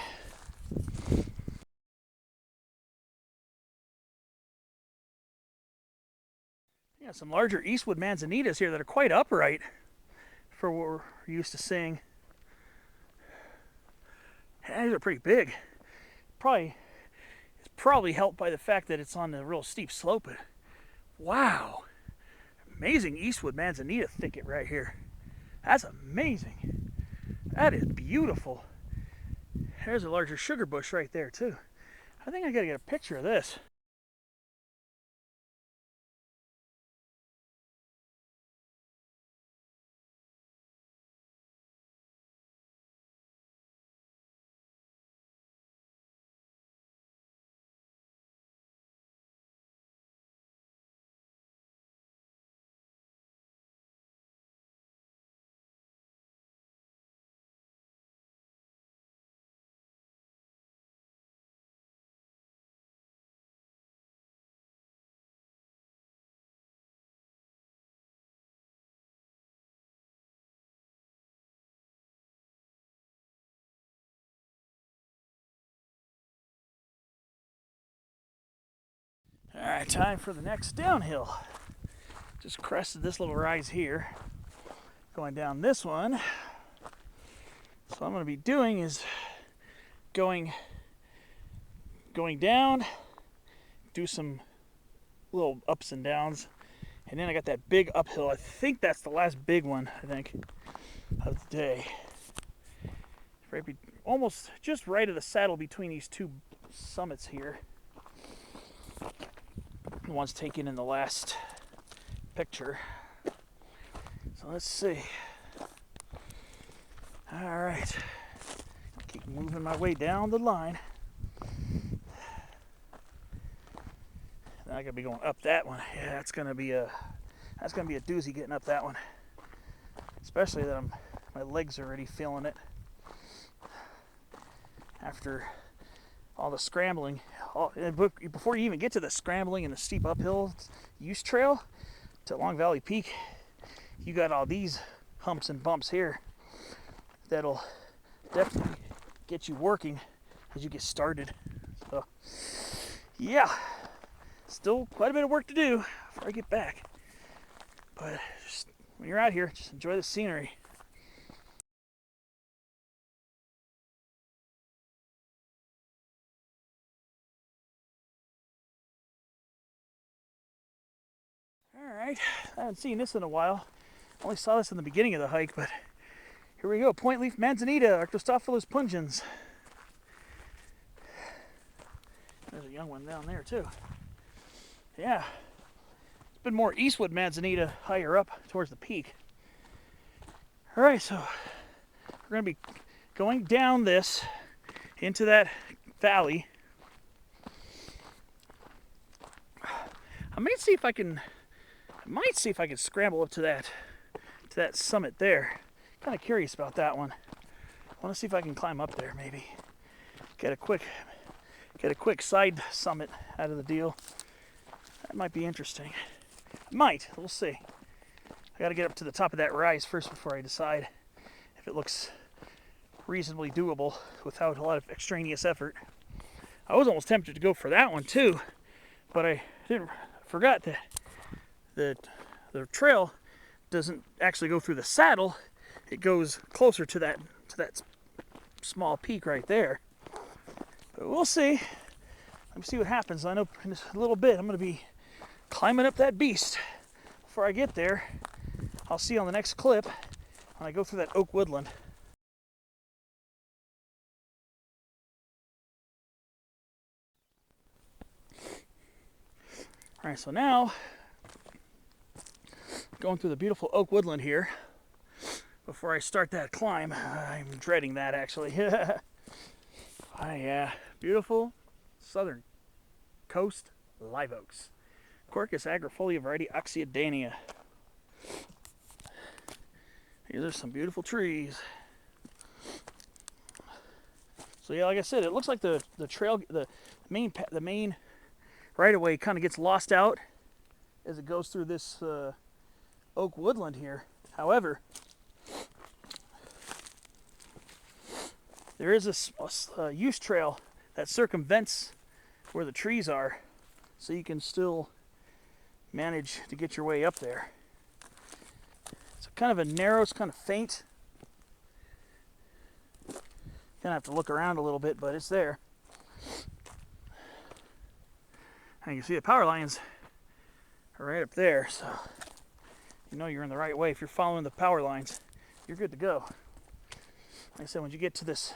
Yeah, some larger Eastwood manzanitas here that are quite upright for what we're used to seeing. And these are pretty big. It's probably helped by the fact that it's on a real steep slope. But wow, amazing Eastwood manzanita thicket right here. That's amazing. That is beautiful. There's a larger sugar bush right there too. I think I gotta get a picture of this. All right, time for the next downhill. Just crested this little rise here. Going down this one. So what I'm going to be doing is going down, do some little ups and downs, and then I got that big uphill. I think that's the last big one, I think, of the day. Almost just right of the saddle between these two summits here. The one's taken in the last picture. So let's see. All right, I'll keep moving my way down the line. Then I gotta be going up that one. Yeah, that's gonna be a doozy getting up that one. Especially that my legs are already feeling it after all the scrambling. Before you even get to the scrambling and the steep uphill use trail to Long Valley Peak, you got all these humps and bumps here that'll definitely get you working as you get started. So yeah, still quite a bit of work to do before I get back, but just, when you're out here, just enjoy the scenery. Alright, I haven't seen this in a while. I only saw this in the beginning of the hike, but here we go. Point leaf manzanita, Arctostaphylos pungens. There's a young one down there too. Yeah, it's been more Eastwood manzanita higher up towards the peak. Alright, so we're going to be going down this into that valley. I might see if I can scramble up to that summit there. Kind of curious about that one. I want to see if I can climb up there, maybe get a quick side summit out of the deal. That might be interesting. Might. We'll see. I got to get up to the top of that rise first before I decide if it looks reasonably doable without a lot of extraneous effort. I was almost tempted to go for that one too, but I forgot that the trail doesn't actually go through the saddle. It goes closer to that small peak right there. But we'll see. Let me see what happens. I know in a little bit I'm going to be climbing up that beast. Before I get there, I'll see you on the next clip when I go through that oak woodland. All right, so now going through the beautiful oak woodland here. Before I start that climb, I'm dreading that actually. Beautiful southern coast live oaks. Quercus agrifolia variety Oxyadania. These are some beautiful trees. So yeah, like I said, it looks like the trail, the main right of way kind of gets lost out as it goes through this oak woodland here. However, there is a use trail that circumvents where the trees are, so you can still manage to get your way up there. It's kind of a narrow, it's kind of faint. Gonna have to look around a little bit, but it's there. And you can see the power lines are right up there, so you know you're in the right way. If you're following the power lines, you're good to go. Like I said, when you get to this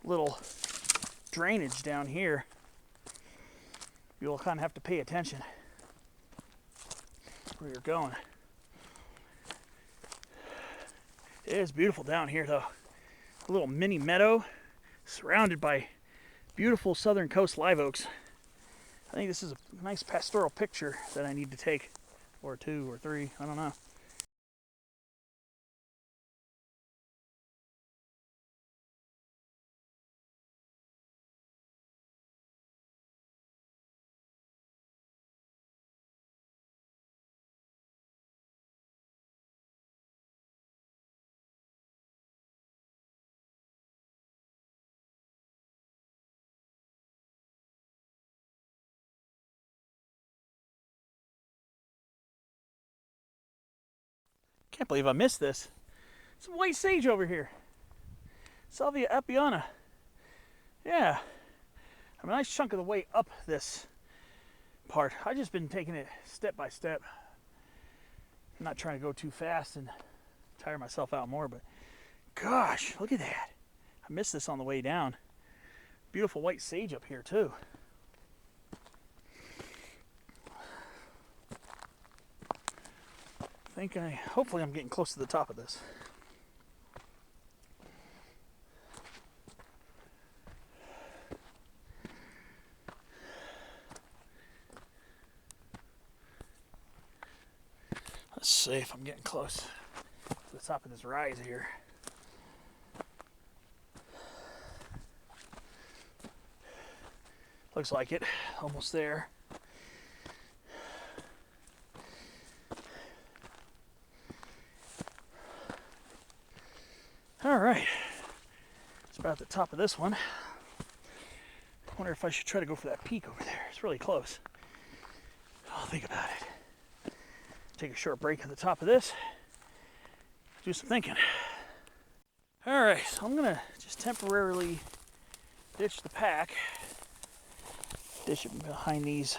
little drainage down here, you'll kind of have to pay attention where you're going. It is beautiful down here though. A little mini meadow surrounded by beautiful southern coast live oaks. I think this is a nice pastoral picture that I need to take, or two or three, I don't know. Can't believe I missed this. Some white sage over here. Salvia apiana. Yeah. I mean, a nice chunk of the way up this part. I've just been taking it step by step. I'm not trying to go too fast and tire myself out more, but gosh, look at that. I missed this on the way down. Beautiful white sage up here too. Hopefully I'm getting close to the top of this. Let's see if I'm getting close to the top of this rise here. Looks like it, almost there. All right, it's about the top of this one. I wonder if I should try to go for that peak over there. It's really close. I'll think about it. Take a short break at the top of this. Do some thinking. All right, so I'm gonna just temporarily ditch the pack. Ditch it behind these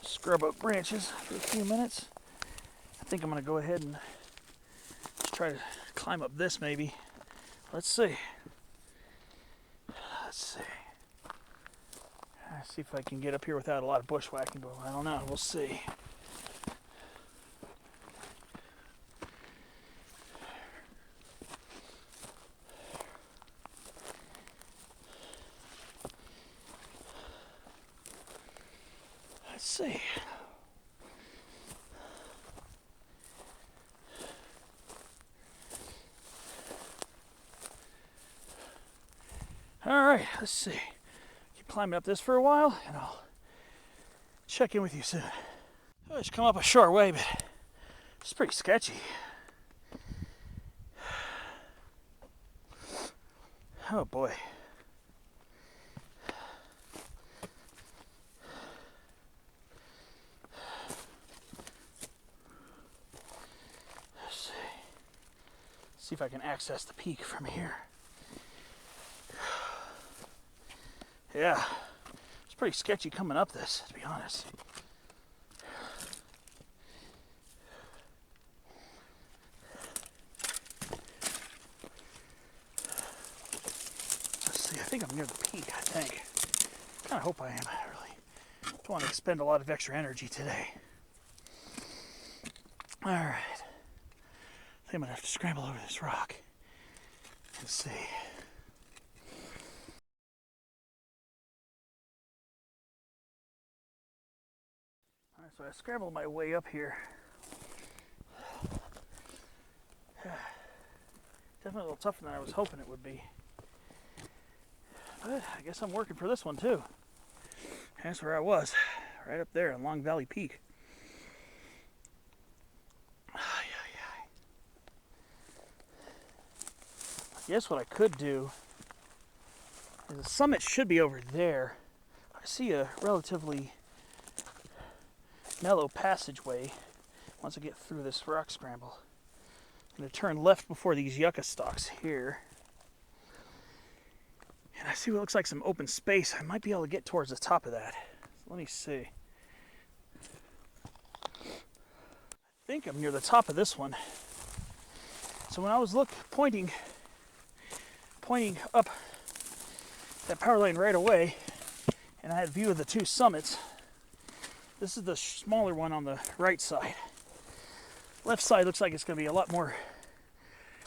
scrub oak branches for a few minutes. I think I'm gonna go ahead and try to climb up this maybe. Let's see. Let's see if I can get up here without a lot of bushwhacking, but I don't know. We'll see. Let's see. All right, let's see. Keep climbing up this for a while, and I'll check in with you soon. I just come up a short way, but it's pretty sketchy. Oh boy. Let's see if I can access the peak from here. Yeah, it's pretty sketchy coming up this, to be honest. Let's see, I think I'm near the peak, I think. Kind of hope I am, really. Don't want to expend a lot of extra energy today. All right. I think I'm going to have to scramble over this rock. Let's see. All right, so I scrambled my way up here. Definitely a little tougher than I was hoping it would be. But I guess I'm working for this one too. That's where I was, right up there on Long Valley Peak. I guess what I could do is the summit should be over there. I see a relatively mellow passageway once I get through this rock scramble. I'm going to turn left before these yucca stalks here. And I see what looks like some open space. I might be able to get towards the top of that. So let me see. I think I'm near the top of this one. So when I was pointing up that power line right away, and I had view of the two summits, this is the smaller one on the right side. Left side looks like it's going to be a lot more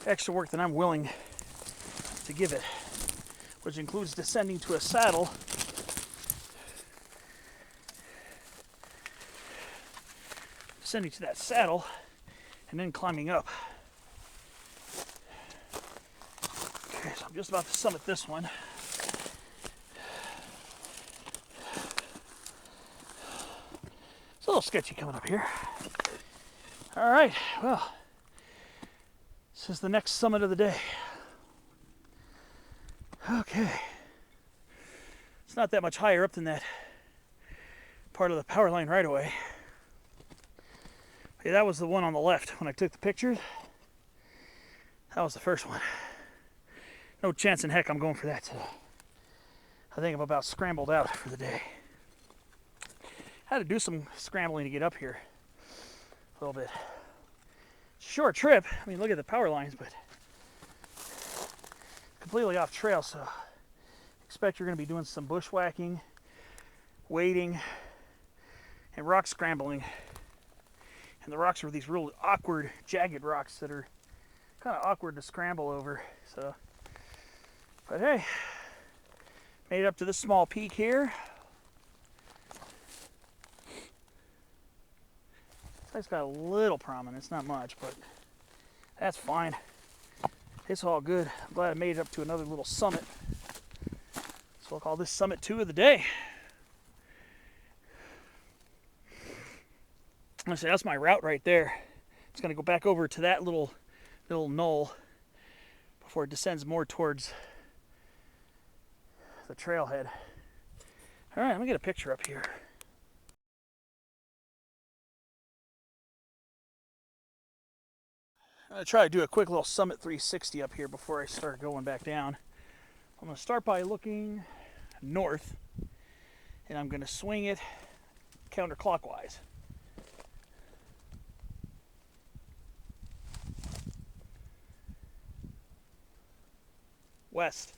extra work than I'm willing to give it, which includes descending to a saddle, and then climbing up. Okay, so I'm just about to summit this one. It's a little sketchy coming up here. All right, well, this is the next summit of the day. Okay. It's not that much higher up than that part of the power line right away. Okay, that was the one on the left when I took the pictures. That was the first one. No chance in heck I'm going for that today. I think I'm about scrambled out for the day. Had to do some scrambling to get up here a little bit. Short trip. I mean, look at the power lines, but completely off trail, so expect you're going to be doing some bushwhacking, wading, and rock scrambling. And the rocks are these real awkward, jagged rocks that are kind of awkward to scramble over. So, but hey, made it up to this small peak here. It's got a little prominence, not much, but that's fine. It's all good. I'm glad I made it up to another little summit. So I'll call this summit 2 of the day. I say that's my route right there. It's going to go back over to that little knoll before it descends more towards the trailhead. All right, let me get a picture up here. I'm going to try to do a quick little summit 360 up here before I start going back down. I'm going to start by looking north, and I'm going to swing it counterclockwise. West.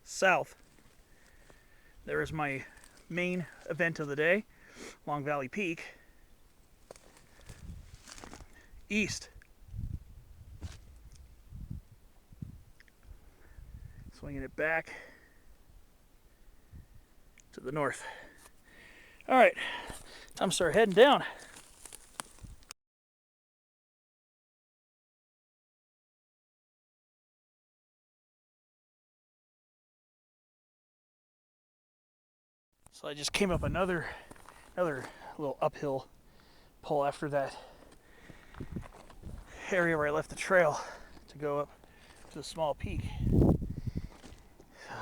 South. There is my main event of the day, Long Valley Peak. East. Swinging it back to the north. All right, time to start heading down. So I just came up another little uphill pull after that area where I left the trail to go up to the small peak. So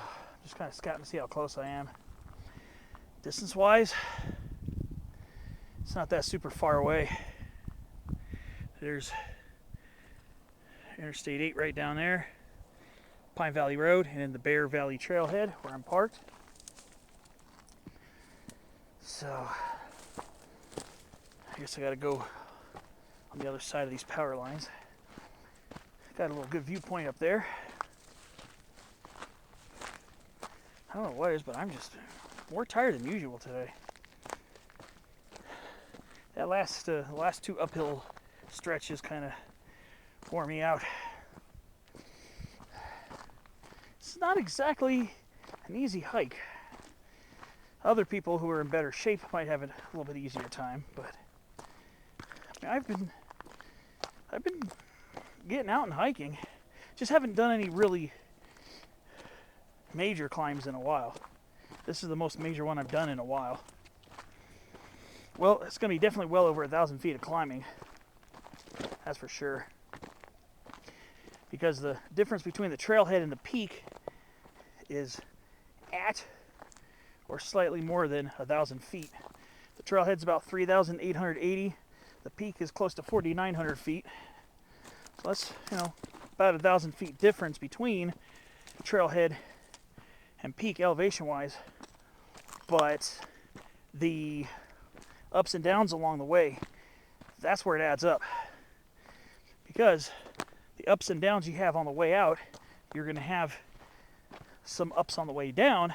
just kind of scouting to see how close I am. Distance-wise, it's not that super far away. There's Interstate 8 right down there, Pine Valley Road, and then the Bear Valley Trailhead where I'm parked. So I guess I gotta go on the other side of these power lines. Got a little good viewpoint up there. I don't know what it is, but I'm just more tired than usual today. That last two uphill stretches kind of wore me out. It's not exactly an easy hike. Other people who are in better shape might have a little bit easier time, but I mean, I've been getting out and hiking. Just haven't done any really major climbs in a while. This is the most major one I've done in a while. Well, it's going to be definitely well over 1,000 feet of climbing. That's for sure. Because the difference between the trailhead and the peak is at or slightly more than 1,000 feet. The trailhead's about 3,880. The peak is close to 4,900 feet. So that's, about 1,000 feet difference between the trailhead and peak elevation-wise. But the ups and downs along the way, that's where it adds up. Because the ups and downs you have on the way out, you're going to have some ups on the way down.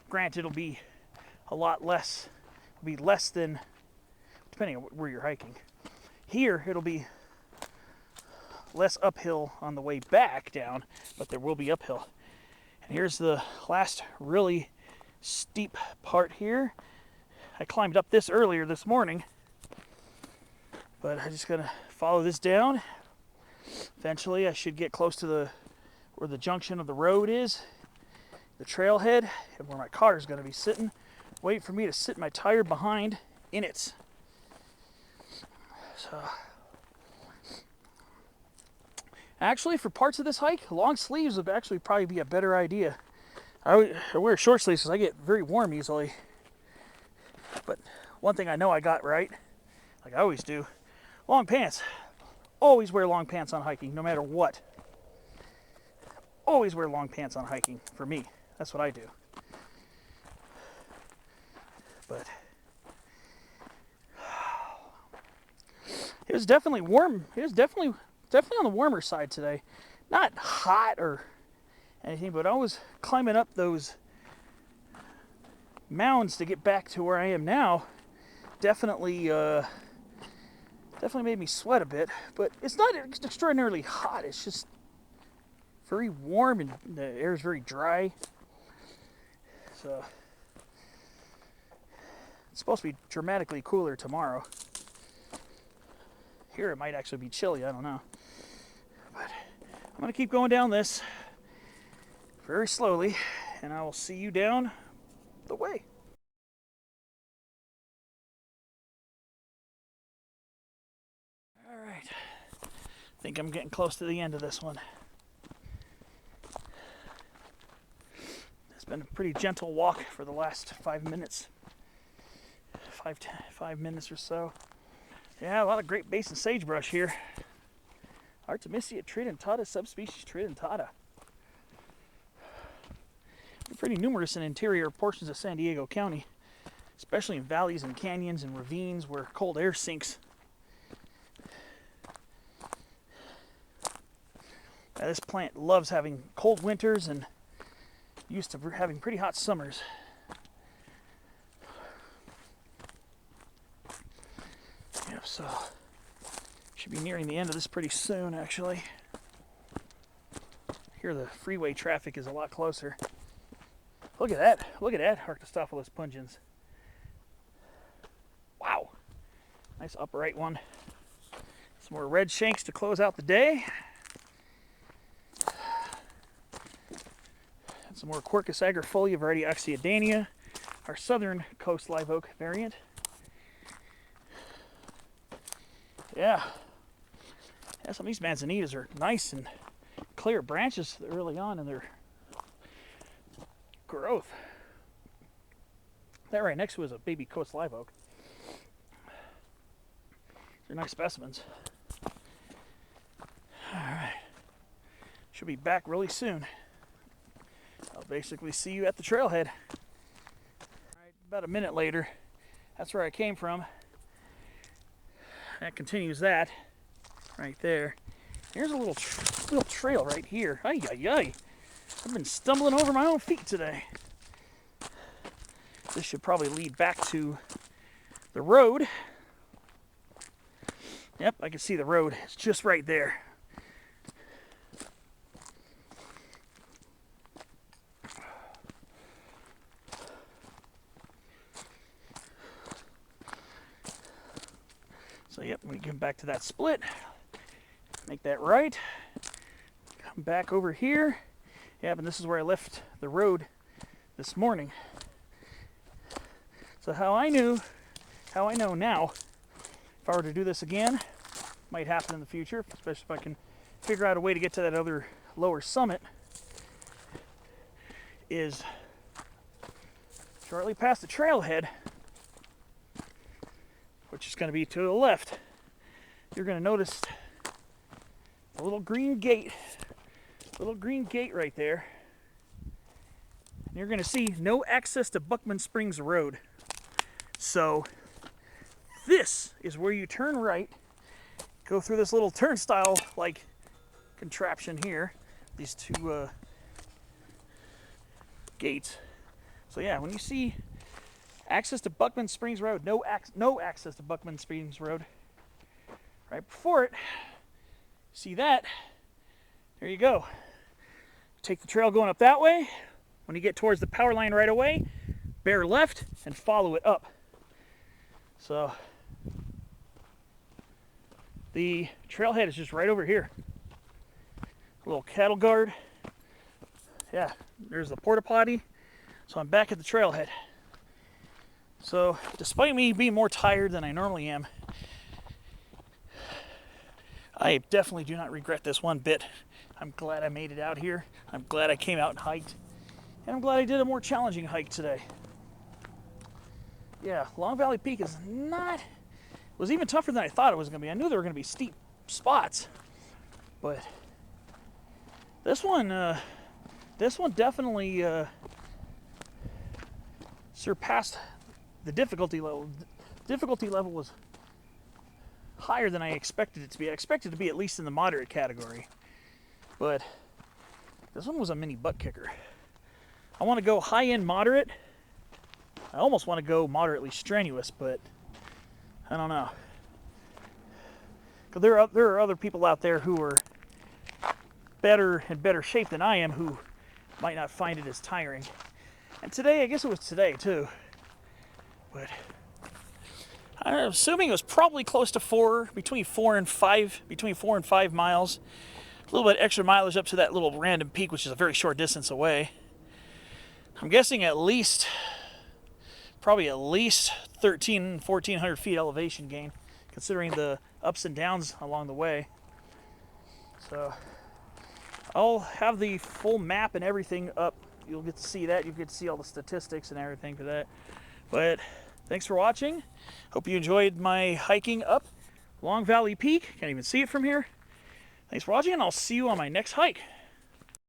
Granted, it'll be a lot less. It'll be less than, depending on where you're hiking. Here, it'll be less uphill on the way back down, but there will be uphill. And here's the last really steep part here. I climbed up this earlier this morning, but I'm just gonna follow this down. Eventually I should get close to where the junction of the road is, the trailhead, and where my car is gonna be sitting. Wait for me to sit my tire behind in it. So, actually, for parts of this hike, long sleeves would actually probably be a better idea. I wear short sleeves because I get very warm easily. But one thing I know I got right, like I always do, long pants. Always wear long pants on hiking, no matter what. Always wear long pants on hiking, for me. That's what I do. But it was definitely warm. It was definitely on the warmer side today. Not hot or anything, but I was climbing up those mounds to get back to where I am now. Definitely made me sweat a bit, but it's not extraordinarily hot. It's just very warm and the air is very dry. So it's supposed to be dramatically cooler tomorrow. Here it might actually be chilly, I don't know. But I'm going to keep going down this very slowly, and I will see you down the way. All right, I think I'm getting close to the end of this one. It's been a pretty gentle walk for the last 5 minutes. 5 minutes or so. Yeah, a lot of great basin sagebrush here. Artemisia tridentata, subspecies tridentata. They're pretty numerous in interior portions of San Diego County, especially in valleys and canyons and ravines where cold air sinks. Now, this plant loves having cold winters and used to having pretty hot summers. Yep, so should be nearing the end of this pretty soon, actually. Here the freeway traffic is a lot closer. Look at that. Look at that Arctostaphylos pungens. Wow. Nice upright one. Some more red shanks to close out the day. And some more Quercus agrifolia variety Oxyodania, our southern coast live oak variant. Yeah, some of these manzanitas are nice and clear branches early on in their growth. That right next to it is a baby coast live oak. They're nice specimens. Alright, should be back really soon. I'll basically see you at the trailhead. Alright, about a minute later, that's where I came from. that continues that right there. Here's a little trail right here. Ay, ay, ay. I've been stumbling over my own feet today. This should probably lead back to the road. Yep, I can see the road. It's just right there. So yep, when you come back to that split, make that right, come back over here. Yeah, but this is where I left the road this morning. So how I know now, if I were to do this again, might happen in the future, especially if I can figure out a way to get to that other lower summit, is shortly past the trailhead, which is going to be to the left, you're going to notice a little green gate right there. And you're going to see no access to Buckman Springs Road. So this is where you turn right, go through this little turnstile like contraption here, these two gates. So yeah, when you see access to Buckman Springs Road, no access to Buckman Springs Road, right before it, see that, there you go. Take the trail going up that way. When you get towards the power line right away, bear left and follow it up. So the trailhead is just right over here. A little cattle guard. Yeah, there's the porta potty. So I'm back at the trailhead. So despite me being more tired than I normally am, I definitely do not regret this one bit. I'm glad I made it out here. I'm glad I came out and hiked. And I'm glad I did a more challenging hike today. Yeah, Long Valley Peak is was even tougher than I thought it was going to be. I knew there were going to be steep spots, but this one definitely surpassed the difficulty level. Difficulty level was higher than I expected it to be. I expected it to be at least in the moderate category, but this one was a mini butt kicker. I want to go high-end moderate. I almost want to go moderately strenuous, but I don't know. Because there are other people out there who are in better shape than I am who might not find it as tiring. And today, I guess it was today too. But I'm assuming it was probably close to between 4 and 5 miles. A little bit extra mileage up to that little random peak, which is a very short distance away. I'm guessing probably at least 1,400 feet elevation gain, considering the ups and downs along the way. So I'll have the full map and everything up. You'll get to see that. You'll get to see all the statistics and everything for that. But thanks for watching. Hope you enjoyed my hiking up Long Valley Peak. Can't even see it from here. Thanks for watching, and I'll see you on my next hike.